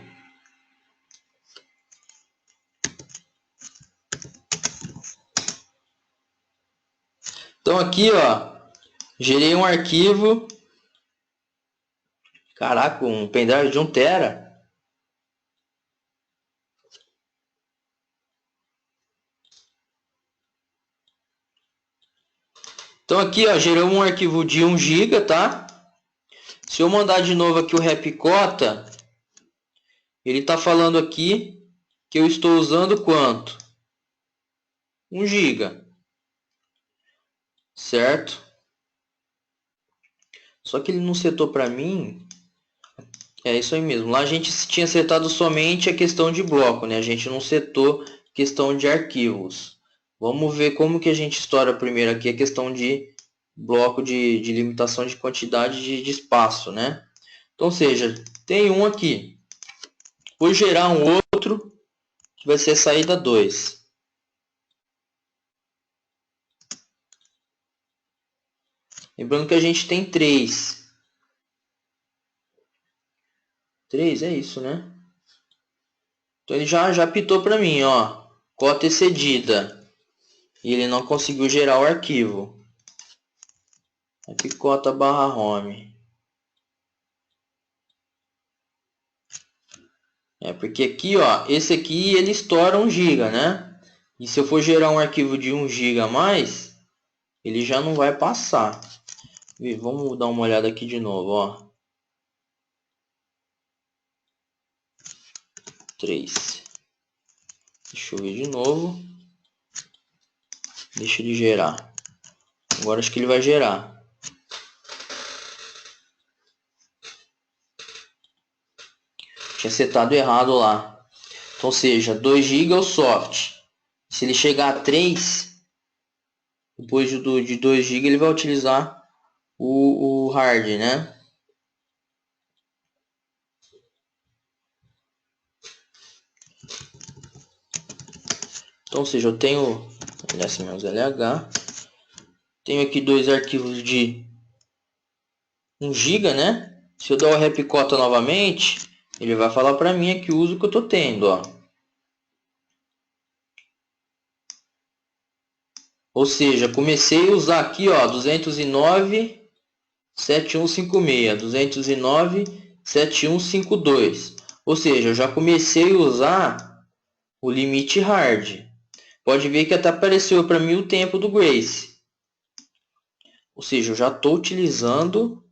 Então aqui, ó, gerei um arquivo. Caraca, um pendrive de 1 tera. Então aqui, ó, gerou um arquivo de 1 giga, tá? Se eu mandar de novo aqui o repcota, ele está falando aqui que eu estou usando quanto? 1 giga. Certo? Só que ele não setou para mim. É isso aí mesmo. Lá a gente tinha setado somente a questão de bloco, né? A gente não setou questão de arquivos. Vamos ver como que a gente estoura primeiro aqui a questão de bloco de limitação de quantidade de espaço, né? Então, ou seja, tem um aqui. Vou gerar um outro, que vai ser a saída 2. Lembrando que a gente tem 3. 3 é isso, né? Então ele já apitou para mim, ó. Cota excedida. E ele não conseguiu gerar o arquivo. Aqui cota barra home. É porque aqui, ó, esse aqui ele estoura 1 giga, né? E se eu for gerar um arquivo de 1 giga a mais, ele já não vai passar. E vamos dar uma olhada aqui de novo, ó. 3. Deixa eu ver de novo. Deixa ele gerar. Agora acho que ele vai gerar. Tinha setado errado lá. Então, ou seja, 2 GB é o soft. Se ele chegar a 3, depois de 2 GB ele vai utilizar o hard, né? Então, ou seja, eu tenho ls-lh, tenho aqui 2 arquivos de 1 GB, né? Se eu der o repcota novamente, ele vai falar para mim aqui o uso que eu estou tendo, ó. Ou seja, comecei a usar aqui, ó, 209.7156, 209.7152. Ou seja, eu já comecei a usar o limite hard. Pode ver que até apareceu para mim o tempo do Grace. Ou seja, eu já estou utilizando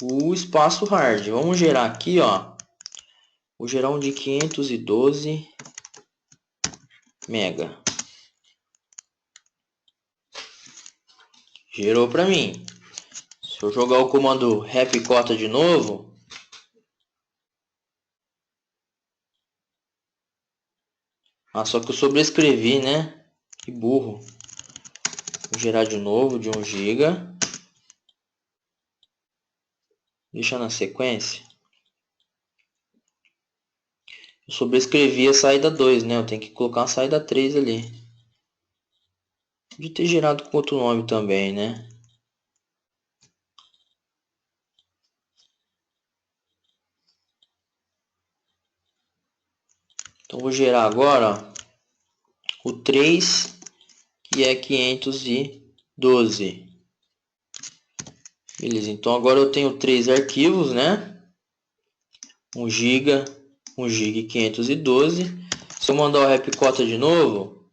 o espaço hard. Vamos gerar aqui, ó. Vou gerar um de 512 mega. Gerou para mim. Se eu jogar o comando repcota de novo, só que eu sobrescrevi, né? Que burro. Vou gerar de novo de 1 GB. Deixa na sequência. Eu sobrescrevi a saída 2, né? Eu tenho que colocar a saída 3 ali. De ter gerado com outro nome também, né? Então vou gerar agora, ó, o 3, que é 512. Beleza, então agora eu tenho 3 arquivos, né? 1 GB, 1 GB e 512. Se eu mandar o repcota de novo,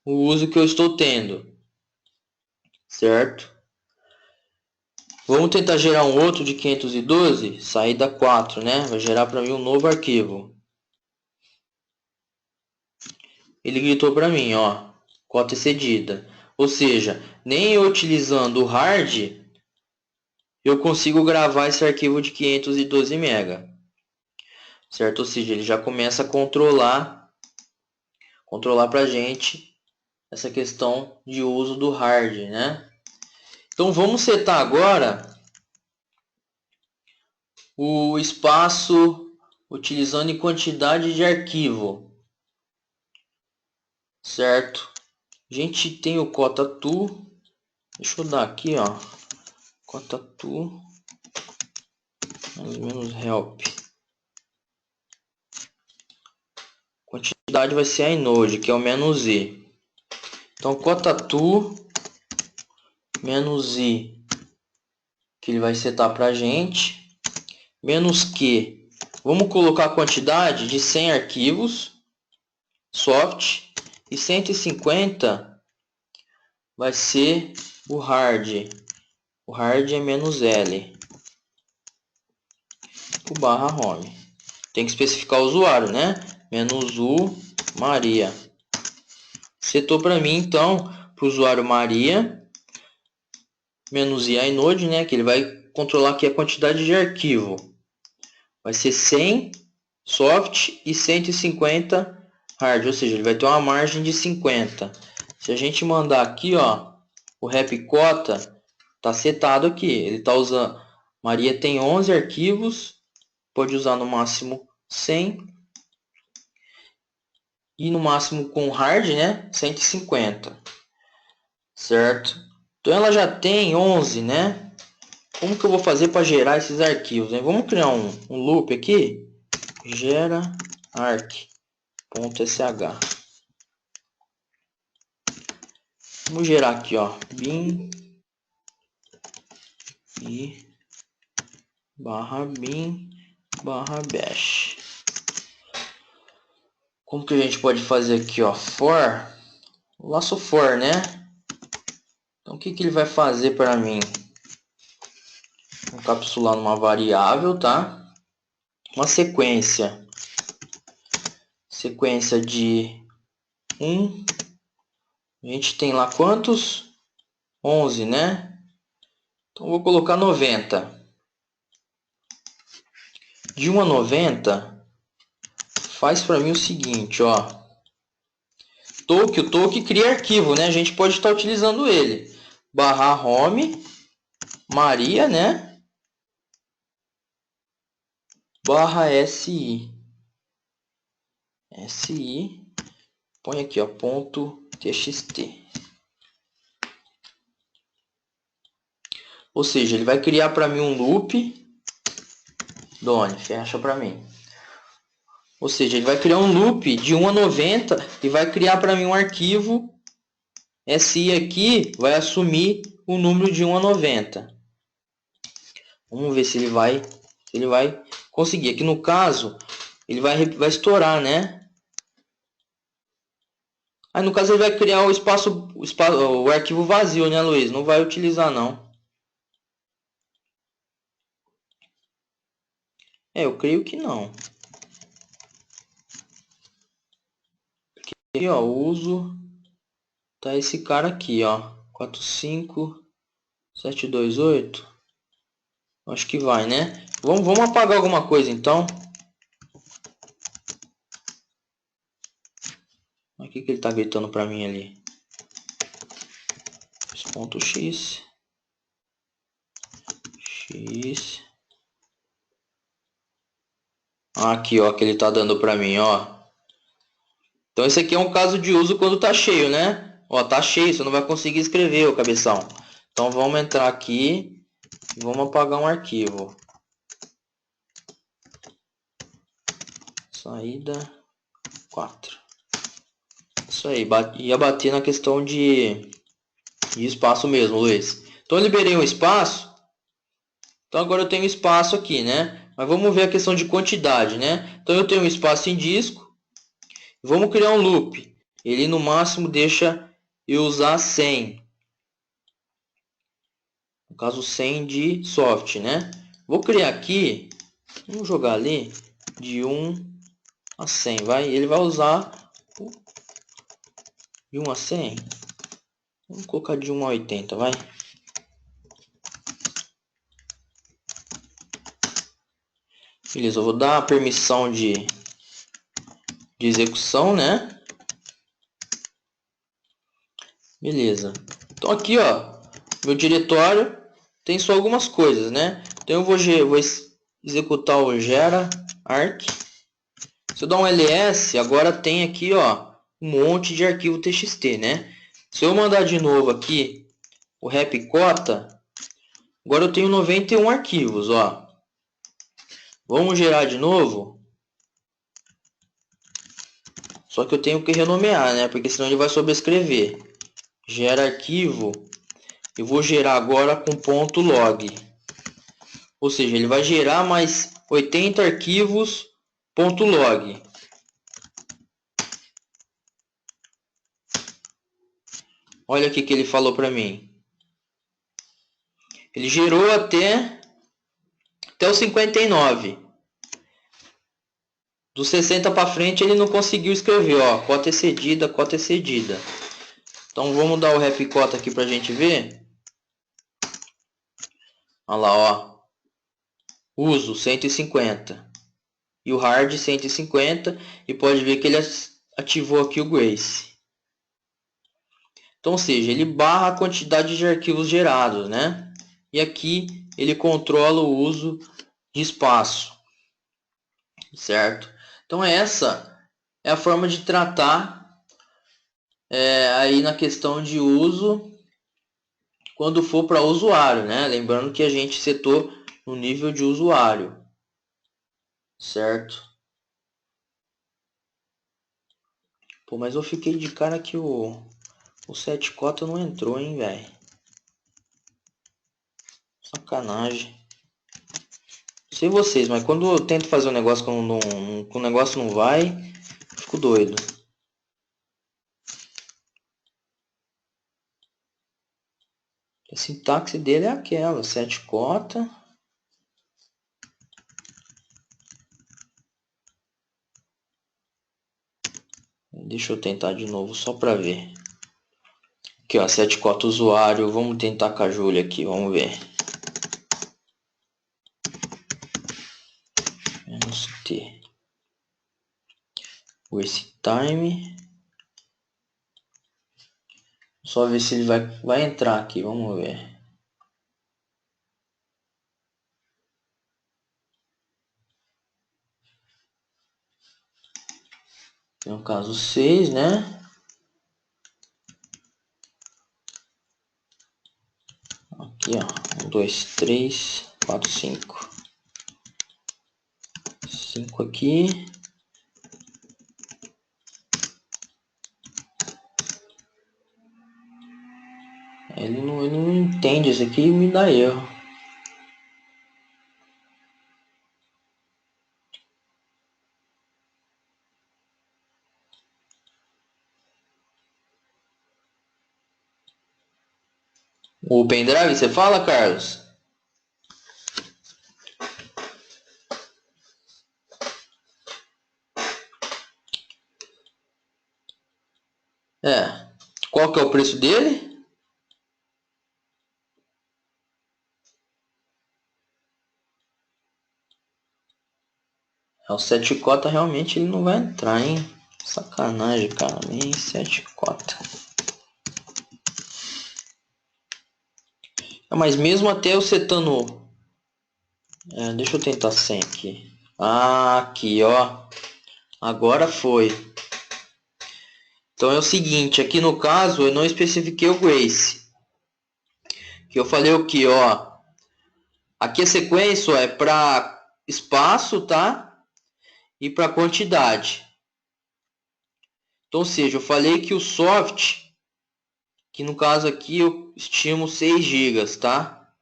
o uso que eu estou tendo, certo? Vamos tentar gerar um outro de 512, saída 4, né? Vai gerar para mim um novo arquivo. Ele gritou para mim, ó, cota excedida. Ou seja, nem eu utilizando o hard, eu consigo gravar esse arquivo de 512 MB. Certo? Ou seja, ele já começa a controlar para a gente essa questão de uso do hard, né? Então vamos setar agora o espaço utilizando em quantidade de arquivo, certo? A gente tem o cota to, deixa eu dar aqui, ó, cota to menos help. Quantidade vai ser a inode, que é o menos i. Então cota to menos i, que ele vai setar para a gente, menos q. Vamos colocar a quantidade de 100 arquivos soft e 150 vai ser o hard. O hard é menos L. O barra home. Tem que especificar o usuário, né? Menos U Maria. Setou para mim, então, para o usuário Maria. Menos I inode, né? Que ele vai controlar aqui a quantidade de arquivo. Vai ser 100 soft e 150 hard. Ou seja, ele vai ter uma margem de 50. Se a gente mandar aqui, ó, o repcota, tá setado aqui. Ele tá usando... Maria tem 11 arquivos. Pode usar no máximo 100. E no máximo com hard, né? 150. Certo? Então ela já tem 11, né? Como que eu vou fazer para gerar esses arquivos, hein? Vamos criar um loop aqui. Gera arc.sh. Vamos gerar aqui, ó, bin e bin bash. Como que a gente pode fazer aqui, ó, for, o laço for, né? Então o que que ele vai fazer para mim? Vou encapsular numa variável, tá? Uma sequência de 1. A gente tem lá quantos? 11, né? Então vou colocar 90. De 1 a 90, faz para mim o seguinte, ó. O Toque cria arquivo, né? A gente pode estar utilizando ele. Barra home, Maria, né? Barra SI. SI. Põe aqui, ó, ponto .txt. Ou seja, ele vai criar para mim um loop. Doni, fecha para mim. Ou seja, ele vai criar um loop de 1 a 90 e vai criar para mim um arquivo. SI aqui vai assumir o número de 1 a 90. Vamos ver se ele vai conseguir. Aqui no caso, ele vai estourar, né? Aí no caso ele vai criar o arquivo vazio, né, Luiz? Não vai utilizar, não. Eu creio que não. Aqui, ó, uso. Tá esse cara aqui, ó. 45728. Acho que vai, né? Vamos apagar alguma coisa, então. O que ele tá gritando para mim ali? Ponto X. X. Aqui, ó, que ele tá dando para mim, ó. Então esse aqui é um caso de uso quando tá cheio, né? Ó, tá cheio, você não vai conseguir escrever, o cabeção. Então vamos entrar aqui e vamos apagar um arquivo. Saída 4. Isso aí, ia bater na questão de espaço mesmo, Luiz. Então eu liberei um espaço. Então agora eu tenho espaço aqui, né? Mas vamos ver a questão de quantidade, né? Então eu tenho um espaço em disco. Vamos criar um loop. Ele no máximo deixa eu usar 100. No caso 100 de soft, né? Vou criar aqui, vamos jogar ali de 1 a 100, vai? Ele vai usar de 1 a 100. Vamos colocar de 1 a 80, vai? Beleza, eu vou dar a permissão de execução, né? Beleza. Então aqui, ó, meu diretório tem só algumas coisas, né? Então eu vou executar o gera arc. Se eu dar um ls, agora tem aqui, ó, um monte de arquivo txt, né? Se eu mandar de novo aqui o repcota, agora eu tenho 91 arquivos, ó. Vamos gerar de novo. Só que eu tenho que renomear, né? Porque senão ele vai sobrescrever. Gera arquivo. Eu vou gerar agora com ponto .log. Ou seja, ele vai gerar mais 80 arquivos ponto .log. Olha aqui que ele falou para mim. Ele gerou até o 59. Do 60 para frente ele não conseguiu escrever, ó, cota excedida, cota excedida. Então vamos dar o repcota aqui para a gente ver. Olha lá, ó. Uso 150 e o hard 150 e pode ver que ele ativou aqui o Grace. Então, ou seja, ele barra a quantidade de arquivos gerados, né? E aqui ele controla o uso de espaço, certo? Então essa é a forma de tratar aí na questão de uso quando for para usuário, né? Lembrando que a gente setou no nível de usuário, certo? Pô, mas eu fiquei de cara que o 7 cota não entrou, hein, velho? Sacanagem. Não sei vocês, mas quando eu tento fazer um negócio quando o negócio não vai, fico doido. A sintaxe dele é aquela, 7 cota. Deixa eu tentar de novo só para ver. Aqui, ó, 7 cota usuário. Vamos tentar com a Júlia aqui, vamos ver. Menos T. Esse time. Só ver se ele vai entrar aqui, vamos ver. No caso 6, né? Aqui, ó. 1, 2, 3, 4, 5. 5 aqui. Ele não entende isso aqui e me dá erro. O pendrive, você fala, Carlos? É. Qual que é o preço dele? É o 7 cota, realmente ele não vai entrar, hein? Sacanagem, cara. Nem 7 cota. Mas mesmo até eu setando... deixa eu tentar 100 aqui. Aqui, ó. Agora foi. Então é o seguinte, aqui no caso eu não especifiquei o Grace. Que eu falei o que, ó. Aqui a sequência é para espaço, tá? E para quantidade. Então, ou seja, eu falei que o soft, que no caso aqui eu estimo 6 GB, tá?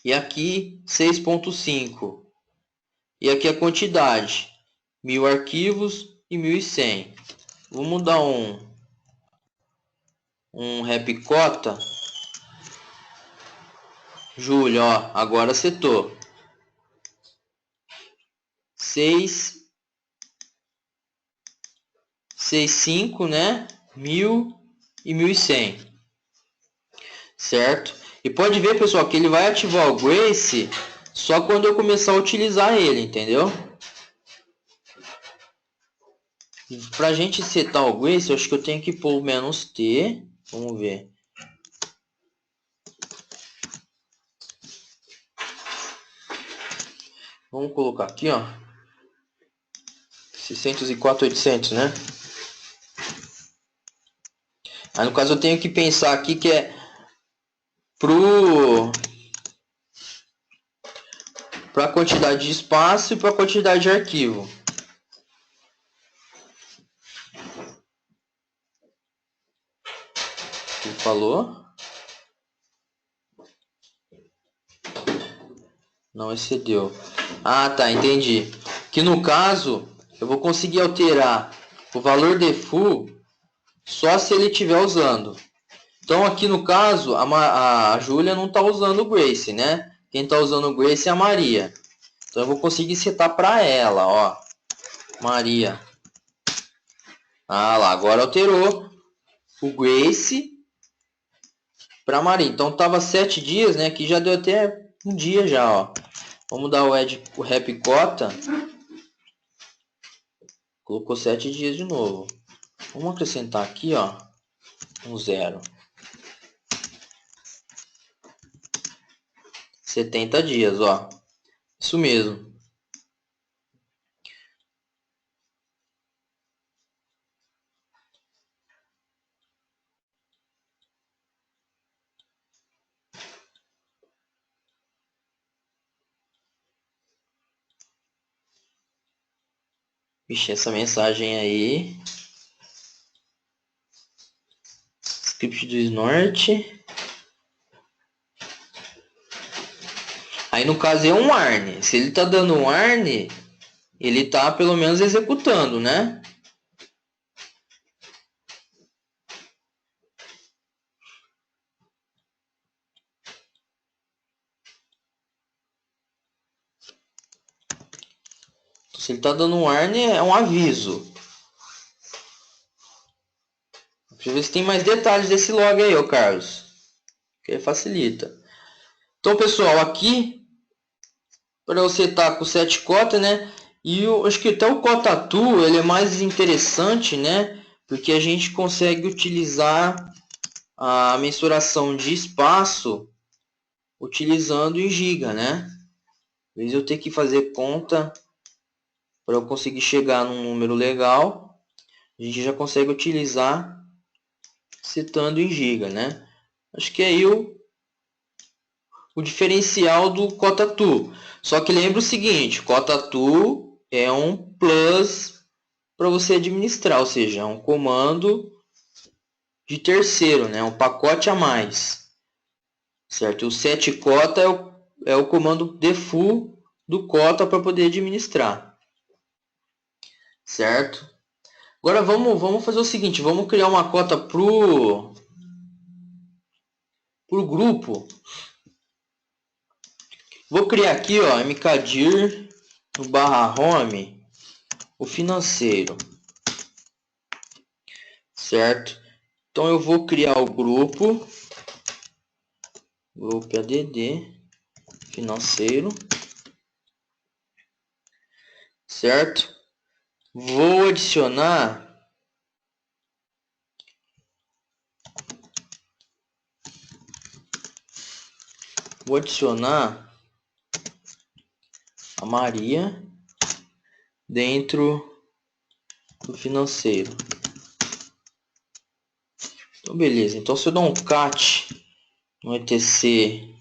E aqui 6.5. E aqui a quantidade, 1000 arquivos e 1100. Vamos dar um rap cota. Júlio, ó, agora setou. 665, né? 1000 e 1100. Certo? E pode ver, pessoal, que ele vai ativar o Grace só quando eu começar a utilizar ele, entendeu? Pra gente setar o Grace, eu acho que eu tenho que pôr o "-t". Vamos ver. Vamos colocar aqui, ó. 604.800, né? Aí no caso eu tenho que pensar aqui que é para a quantidade de espaço e para a quantidade de arquivo. Ele falou? Não excedeu. Ah, tá, entendi. Que no caso eu vou conseguir alterar o valor default só se ele estiver usando. Então aqui no caso a Júlia não está usando o Grace, né? Quem está usando o Grace é a Maria. Então eu vou conseguir setar para ela, ó. Maria. Ah lá, agora alterou o Grace para Maria. Então tava 7 dias, né? Aqui já deu até um dia já, ó. Vamos dar o rap cota. Colocou 7 dias de novo. Vamos acrescentar aqui, ó, um 0. 70 dias, ó. Isso mesmo. Vixe, essa mensagem aí. Script do Snort. Aí no caso é um warn. Se ele tá dando um warn, ele tá pelo menos executando, né? Se ele tá dando um warn, é um aviso. Deixa eu ver se tem mais detalhes desse log aí, ô Carlos. Que aí facilita. Então, pessoal, aqui para você estar com 7 cotas, né? E eu acho que até o Cotatu ele é mais interessante, né? Porque a gente consegue utilizar a mensuração de espaço utilizando em giga, né? Às vezes eu tenho que fazer conta para eu conseguir chegar num número legal. A gente já consegue utilizar citando em giga, né? Acho que aí o diferencial do Cotatu. Só que lembra o seguinte, Cotatu é um plus para você administrar, ou seja, é um comando de terceiro, né? Um pacote a mais, certo? O set cota é o comando default do cota para poder administrar, certo? Agora vamos fazer o seguinte, vamos criar uma cota pro grupo. Vou criar aqui, ó, mkdir no /home o financeiro, certo? Então eu vou criar o grupo add financeiro, certo? Vou adicionar a Maria dentro do financeiro. Então beleza, então se eu dar um cat no etc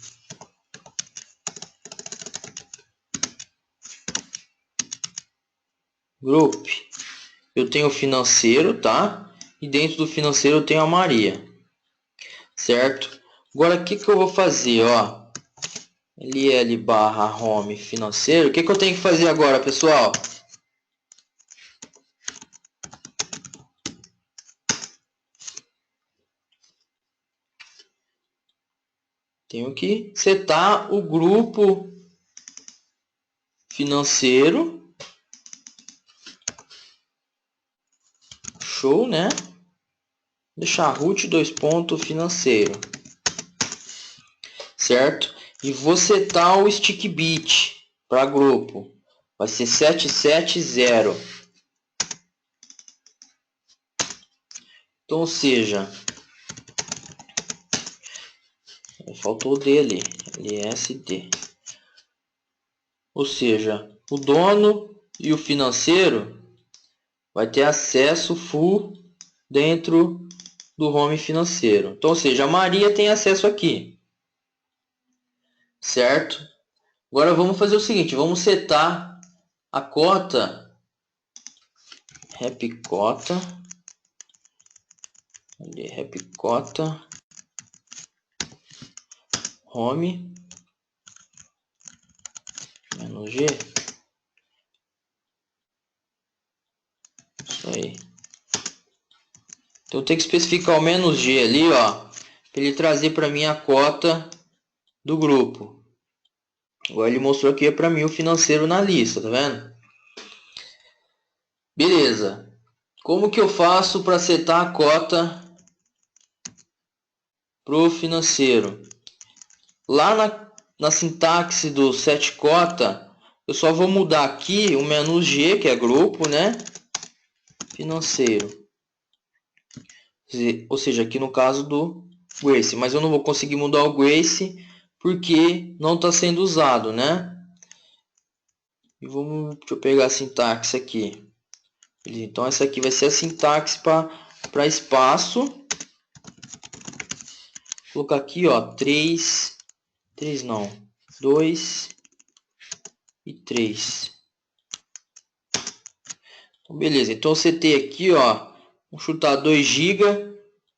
group, eu tenho o financeiro, tá? E dentro do financeiro eu tenho a Maria, certo? Agora o que eu vou fazer, ó? ll/home financeiro. O que eu tenho que fazer agora, pessoal? Tenho que setar o grupo financeiro. Show, né? Deixar root financeiro, certo? E vou setar o stick bit para grupo. Vai ser 770. Então, ou seja, faltou o D ali, LSD. Ou seja, o dono e o financeiro vai ter acesso full dentro do home financeiro. Então, ou seja, a Maria tem acesso aqui, certo? Agora vamos fazer o seguinte, vamos setar a cota repcota home -g. Isso aí. Então eu tenho que especificar o "-g" ali, ó, para ele trazer para mim a cota do grupo. Agora ele mostrou aqui para mim o financeiro na lista, tá vendo? Beleza. Como que eu faço para setar a cota pro financeiro? Lá na sintaxe do set cota, eu só vou mudar aqui o "-g", que é grupo, né? Financeiro. Ou seja, aqui no caso do Grace. Mas eu não vou conseguir mudar o Grace porque não está sendo usado, né? E deixa eu pegar a sintaxe aqui. Então essa aqui vai ser a sintaxe para espaço. Vou colocar aqui, ó, 2 e 3. Então, beleza. Então eu setei aqui, ó, vou chutar 2 GB,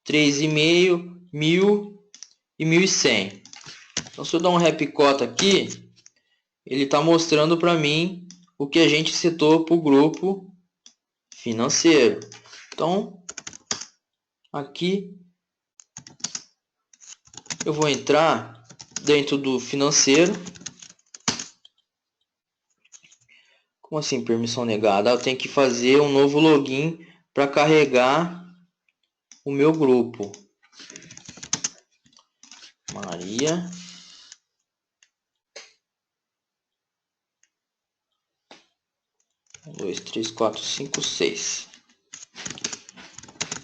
3,5, 1000 e 1100. Então se eu dar um repcota aqui, ele está mostrando para mim o que a gente setou para o grupo financeiro. Então aqui eu vou entrar dentro do financeiro. Como assim permissão negada? Eu tenho que fazer um novo login para carregar o meu grupo. Maria. Um, dois, três, quatro, cinco, seis.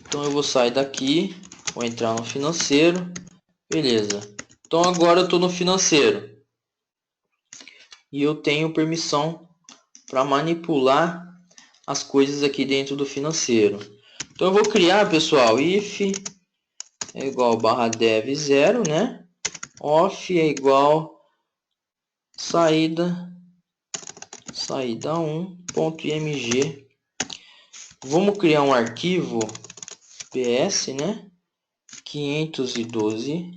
Então eu vou sair daqui, vou entrar no financeiro. Beleza. Então agora eu estou no financeiro. E eu tenho permissão para manipular as coisas aqui dentro do financeiro. Então eu vou criar, pessoal, if é igual barra dev 0, né? Off é igual saída 1.img. Vamos criar um arquivo ps, né? 512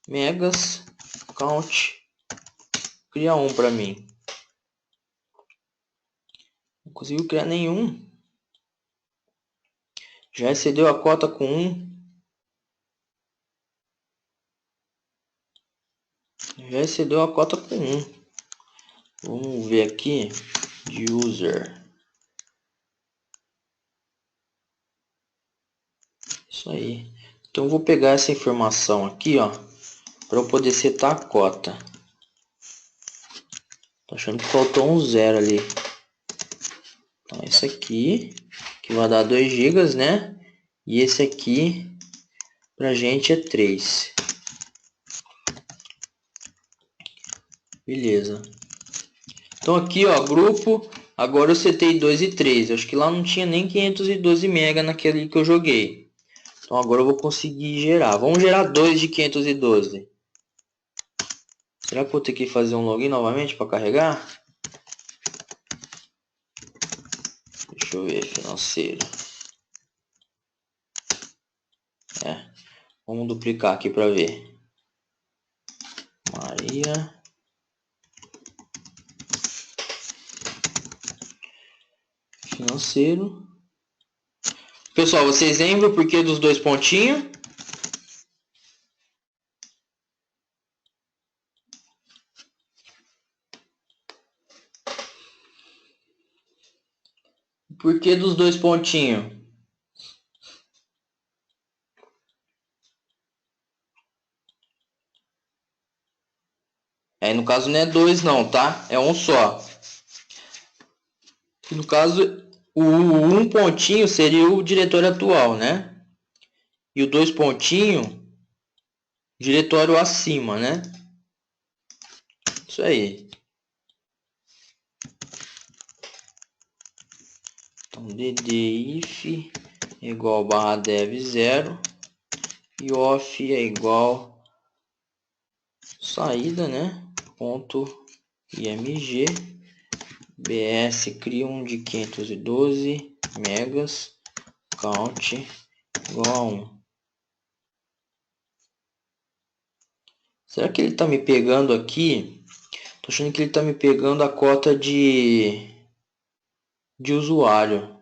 megas count. Cria um para mim. Não conseguiu criar nenhum. Já excedeu a cota com 1. Já excedeu a cota com 1. Vamos ver aqui de user. Isso aí. Então eu vou pegar essa informação aqui, ó, para eu poder setar a cota. Tô achando que faltou um 0 ali. Então esse aqui, que vai dar 2 GB, né? E esse aqui pra gente é 3. Beleza. Então aqui, ó, grupo, agora eu setei 2 e 3. Acho que lá não tinha nem 512 MB naquele que eu joguei. Então agora eu vou conseguir gerar. Vamos gerar 2 de 512. Será que eu vou ter que fazer um login novamente para carregar? Deixa eu ver, financeiro. Vamos duplicar aqui para ver. Maria. Financeiro. Pessoal, vocês lembram por que dos 2 pontinhos? Por que dos 2 pontinhos? No caso não é 2 não, tá? É um só. No caso, o 1 pontinho seria o diretório atual, né? E o 2 pontinho, diretório acima, né? Isso aí. Então, dd if é igual barra dev 0 e off é igual saída, né? Ponto img bs cria um de 512 megas count igual a 1. Será que ele está me pegando aqui? Tô achando que ele está me pegando a cota de usuário.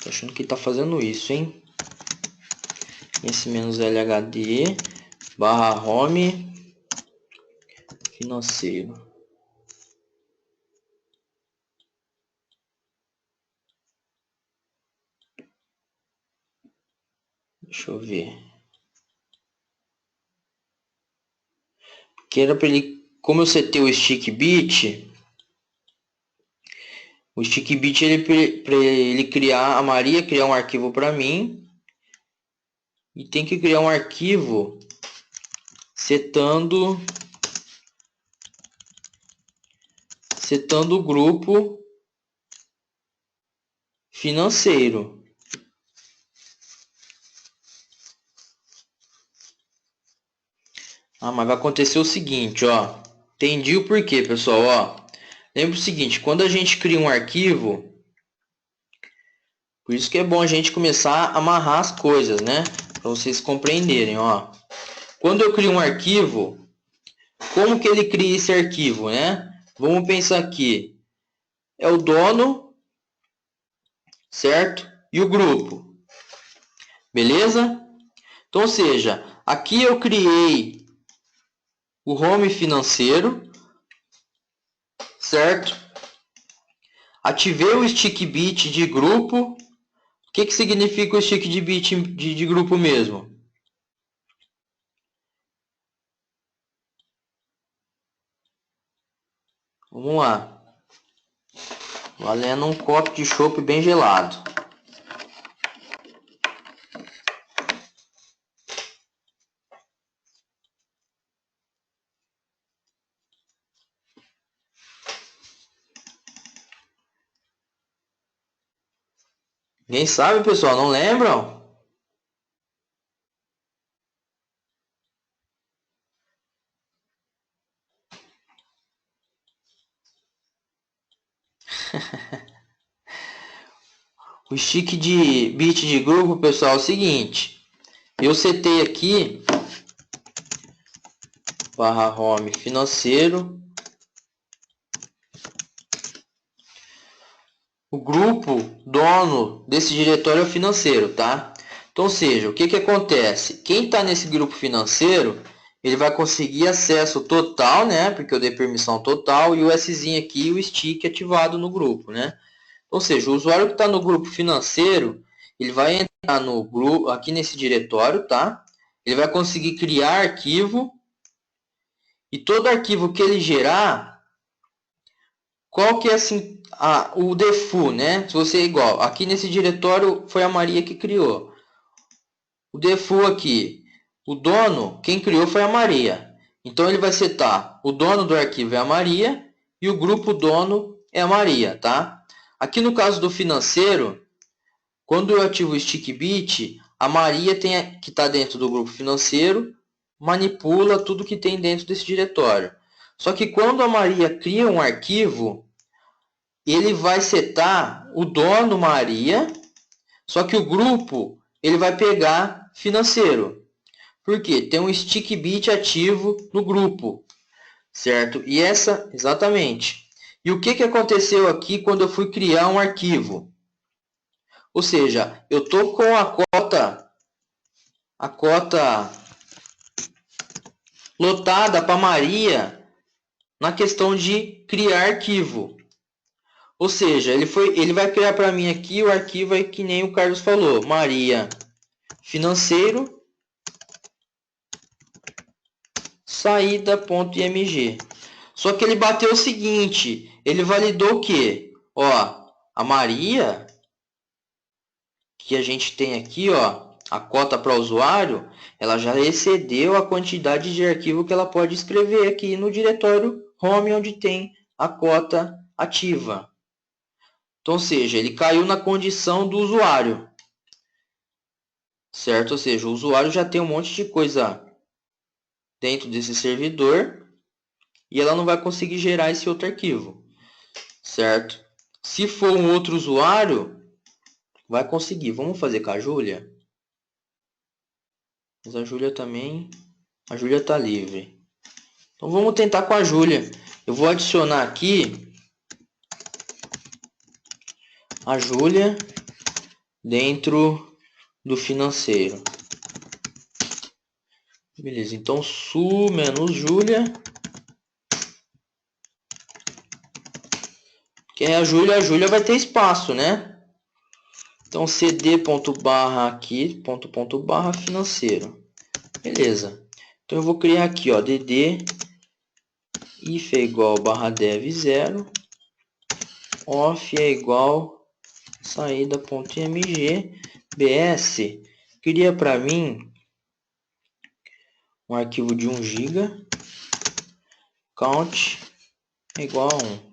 Tô achando que ele está fazendo isso, hein? Esse menos LHD barra home financeiro. Deixa eu ver. Que era para ele, como eu setei o stick bit, o stick bit ele para ele criar a Maria criar um arquivo para mim e tem que criar um arquivo setando o grupo financeiro. Mas vai acontecer o seguinte, ó. Entendi o porquê, pessoal, ó. Lembra o seguinte, quando a gente cria um arquivo, por isso que é bom a gente começar a amarrar as coisas, né? Para vocês compreenderem, ó. Quando eu crio um arquivo, como que ele cria esse arquivo, né? Vamos pensar aqui. É o dono, certo? E o grupo. Beleza? Então, ou seja, aqui eu criei o home financeiro, certo? Ativei o stick bit de grupo. O que significa o stick de bit de grupo mesmo? Vamos lá. Valendo um copo de chopp bem gelado. Ninguém sabe, pessoal? Não lembram? O stick de bit de grupo, pessoal, é o seguinte. Eu setei aqui /home financeiro. O grupo dono desse diretório é o financeiro, tá? Então, ou seja, o que acontece? Quem está nesse grupo financeiro, ele vai conseguir acesso total, né? Porque eu dei permissão total e o Szinho aqui, o stick ativado no grupo, né? Ou seja, o usuário que está no grupo financeiro, ele vai entrar no grupo, aqui nesse diretório, tá? Ele vai conseguir criar arquivo e todo arquivo que ele gerar, qual que é assim, o default, né? Se você é igual, aqui nesse diretório foi a Maria que criou. O default aqui, o dono, quem criou foi a Maria. Então ele vai setar, o dono do arquivo é a Maria e o grupo dono é a Maria, tá? Aqui no caso do financeiro, quando eu ativo o stick bit, a Maria que está dentro do grupo financeiro manipula tudo que tem dentro desse diretório. Só que quando a Maria cria um arquivo, ele vai setar o dono Maria, só que o grupo ele vai pegar financeiro. Por quê? Tem um stick bit ativo no grupo, certo? E exatamente. E o que aconteceu aqui quando eu fui criar um arquivo? Ou seja, eu estou com a cota lotada para Maria na questão de criar arquivo. Ou seja, ele vai criar para mim aqui o arquivo aí que nem o Carlos falou, Maria financeiro saída.img. Só que ele bateu o seguinte, ele validou o quê? Ó, a Maria que a gente tem aqui, ó, a cota para usuário, ela já excedeu a quantidade de arquivo que ela pode escrever aqui no diretório home onde tem a cota ativa. Então, ou seja, ele caiu na condição do usuário, certo? Ou seja, o usuário já tem um monte de coisa dentro desse servidor e ela não vai conseguir gerar esse outro arquivo, certo? Se for um outro usuário, vai conseguir. Vamos fazer com a Júlia? Mas a Júlia também... A Júlia está livre. Então vamos tentar com a Júlia. Eu vou adicionar aqui a Júlia dentro do financeiro. Beleza, então su menos Júlia. Que é a Júlia vai ter espaço, né? Então cd.barra aqui, ponto barra financeiro. Beleza. Então eu vou criar aqui, ó, dd if é igual barra dev 0, off é igual saída.mg, bs cria para mim um arquivo de 1 GB, count é igual a 1.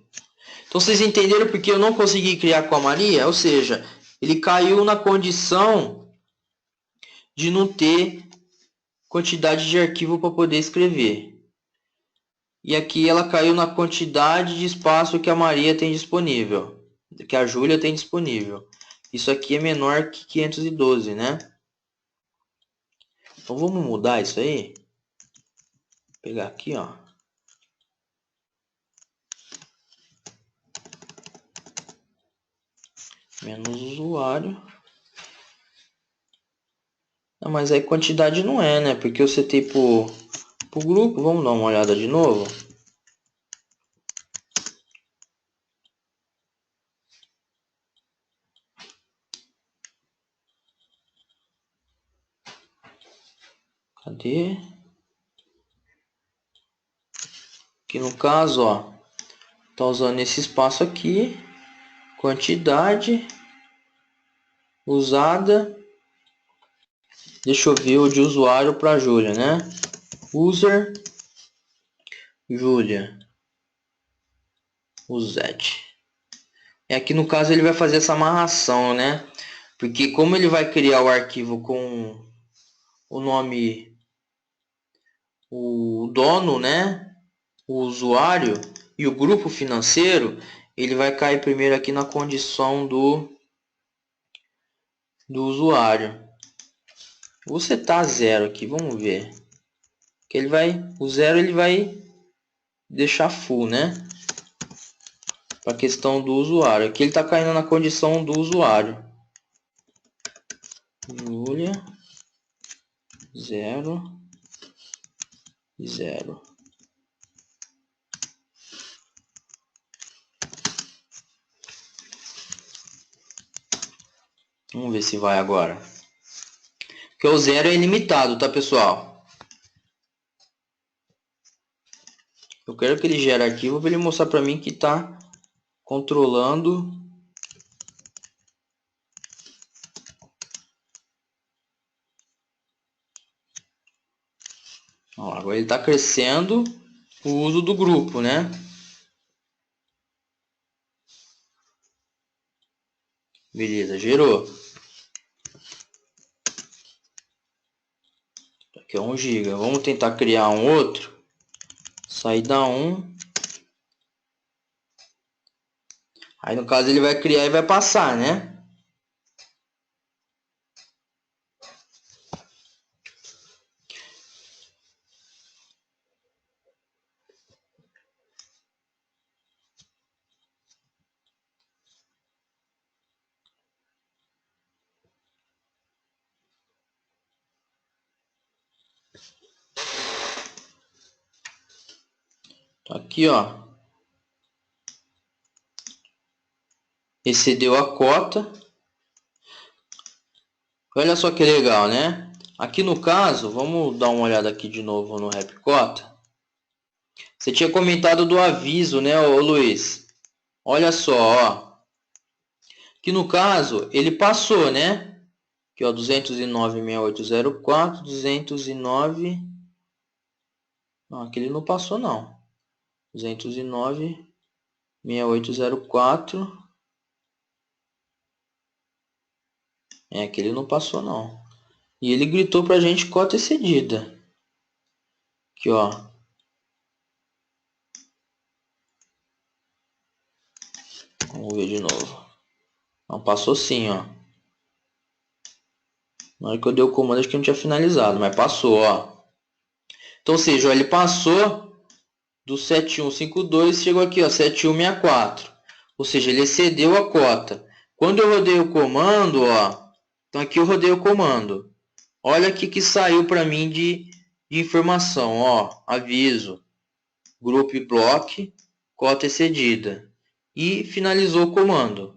Então vocês entenderam porque eu não consegui criar com a Maria? Ou seja, ele caiu na condição de não ter quantidade de arquivo para poder escrever. E aqui ela caiu na quantidade de espaço que a Maria tem disponível, que a Júlia tem disponível. Isso aqui é menor que 512, né? Então vamos mudar isso aí. Vou pegar aqui, ó. Menos usuário. Não, mas aí quantidade não é, né? Porque eu setei pro grupo. Vamos dar uma olhada de novo. Cadê? Aqui no caso, ó, tá usando esse espaço aqui, quantidade usada. Deixa eu ver o de usuário para Júlia, né? User Júlia. Used. Aqui no caso ele vai fazer essa amarração, né? Porque como ele vai criar o arquivo com o nome, o dono, né? O usuário e o grupo financeiro, ele vai cair primeiro aqui na condição do usuário. Vou setar 0 aqui, vamos ver. Que ele vai, o 0 ele vai deixar full, né? Para a questão do usuário. Aqui ele está caindo na condição do usuário. Julia 0 0. Vamos ver se vai agora. Porque o 0 é ilimitado, tá, pessoal? Eu quero que ele gere arquivo para ele mostrar para mim que está controlando. Ó, agora ele está crescendo o uso do grupo, né? Beleza, gerou. Aqui é 1 GB. Vamos tentar criar um outro. Sair da 1. Aí no caso ele vai criar e vai passar, né? Aqui, ó. Excedeu a cota. Olha só que legal, né? Aqui no caso, vamos dar uma olhada aqui de novo no RapCota. Você tinha comentado do aviso, né, ô Luiz? Olha só, ó. Aqui no caso, ele passou, né? Aqui, ó, 209.6804, 209... Não, aqui ele não passou, não. 209.6804. Aqui ele não passou, não. E ele gritou pra gente cota excedida. Aqui, ó. Vamos ver de novo. Não, passou sim, ó. Na hora que eu dei o comando, acho que não tinha finalizado, mas passou, ó. Então, ou seja, ó, ele passou do 7152, chegou aqui, ó, 7164. Ou seja, ele excedeu a cota. Quando eu rodei o comando, ó, então aqui eu rodei o comando. Olha aqui que saiu para mim de informação, ó, aviso, group block, cota excedida. E finalizou o comando.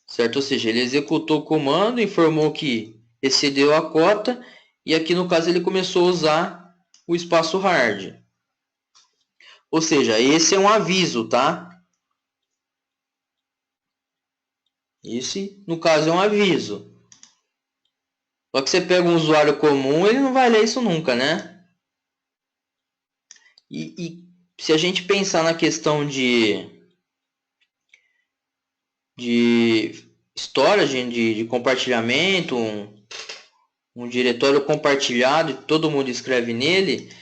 Certo? Ou seja, ele executou o comando, informou que excedeu a cota e aqui no caso ele começou a usar o espaço hard. Ou seja, esse é um aviso, tá? Esse, no caso, é um aviso. Só que você pega um usuário comum, ele não vai ler isso nunca, né? E se a gente pensar na questão de storage, de compartilhamento, um diretório compartilhado e todo mundo escreve nele,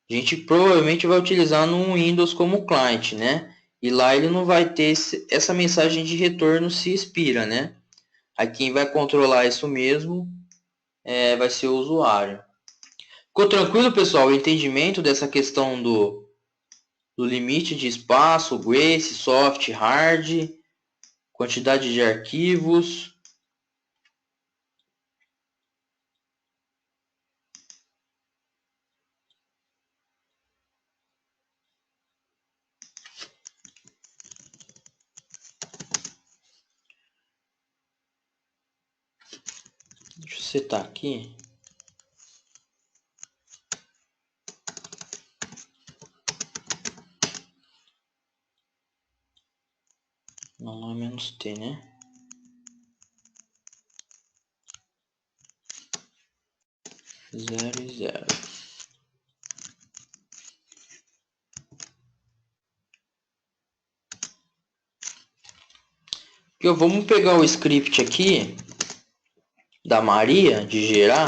a gente provavelmente vai utilizar no Windows como client, né? E lá ele não vai ter essa mensagem de retorno se expira, né? Aí quem vai controlar isso mesmo vai ser o usuário. Ficou tranquilo, pessoal, o entendimento dessa questão do limite de espaço, Grace, soft, hard, quantidade de arquivos? Deixa eu setar aqui. A menos T, né? Zero e zero. Vamos pegar o script aqui da Maria de gerar.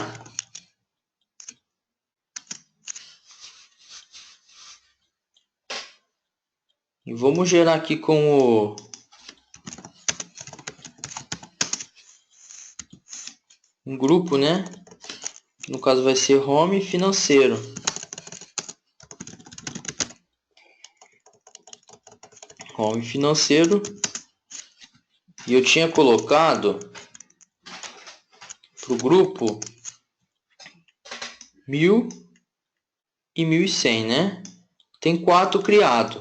E vamos gerar aqui com um grupo, né? No caso vai ser home financeiro. Home financeiro. E eu tinha colocado para o grupo 1000 e 1100, né? Tem 4 criado.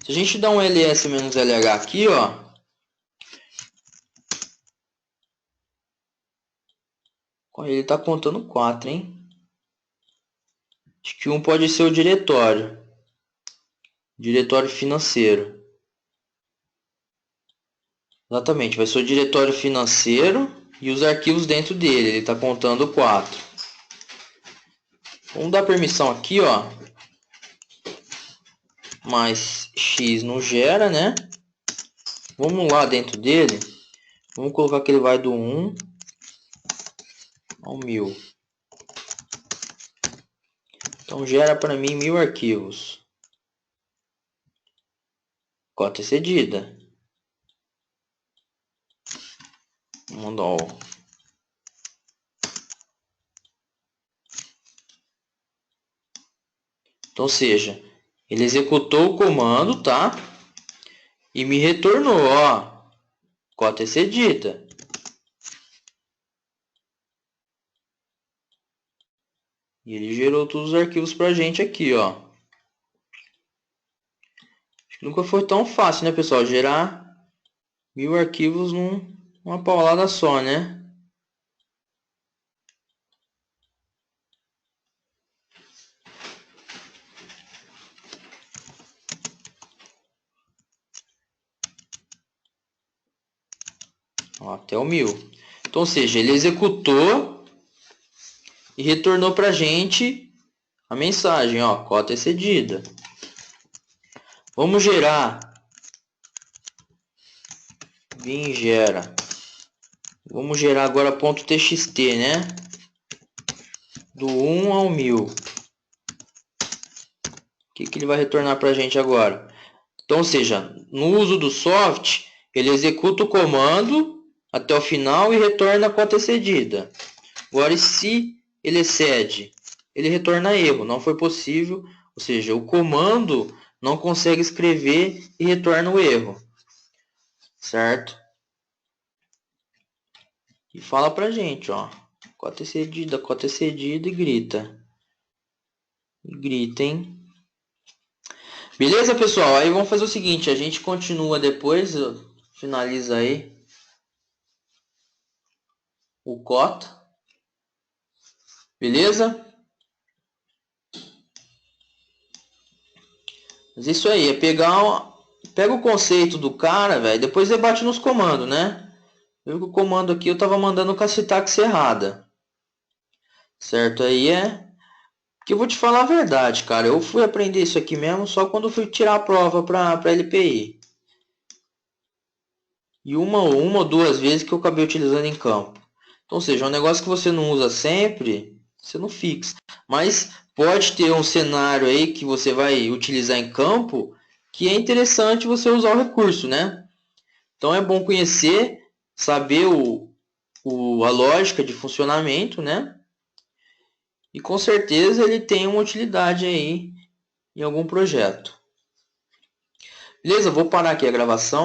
Se a gente dá um ls-lh aqui, ó, ele está contando 4, hein? Acho que um pode ser o diretório. Diretório financeiro. Exatamente, vai ser o diretório financeiro e os arquivos dentro dele. Ele está contando 4. Vamos dar permissão aqui, ó. Mas x não gera, né? Vamos lá dentro dele. Vamos colocar que ele vai do 1 ao 1000. Então gera para mim 1000 arquivos. Cota excedida. Mandar o Então, seja, ele executou o comando, tá? E me retornou, ó, cota excedida. E ele gerou todos os arquivos pra gente aqui, ó. Acho que nunca foi tão fácil, né, pessoal? Gerar 1000 arquivos numa paulada só, né? Ó, até o 1000. Então, ou seja, ele executou e retornou pra gente a mensagem, ó, cota excedida. Vamos gerar. Vim gera. Vamos gerar agora ponto .txt, né? Do 1 ao 1000. O que ele vai retornar para a gente agora? Então, ou seja, no uso do soft, ele executa o comando até o final e retorna a cota excedida. Agora, se ele excede, ele retorna erro, não foi possível, ou seja, o comando não consegue escrever e retorna o erro, certo? E fala pra gente, ó, cota excedida e grita. E grita, hein? Beleza, pessoal? Aí vamos fazer o seguinte, a gente continua depois, finaliza aí o cota. Beleza? Mas isso aí, é pega o conceito do cara, velho, depois debate nos comandos, né? Eu, o comando aqui eu tava mandando com a sintaxe errada. Certo? Aí que eu vou te falar a verdade, cara. Eu fui aprender isso aqui mesmo só quando fui tirar a prova para LPI. E uma ou duas vezes que eu acabei utilizando em campo. Então, ou seja, um negócio que você não usa sempre, você não fixa. Mas pode ter um cenário aí que você vai utilizar em campo que é interessante você usar o recurso, né? Então é bom conhecer, saber a lógica de funcionamento, né? E com certeza ele tem uma utilidade aí em algum projeto. Beleza? Vou parar aqui a gravação.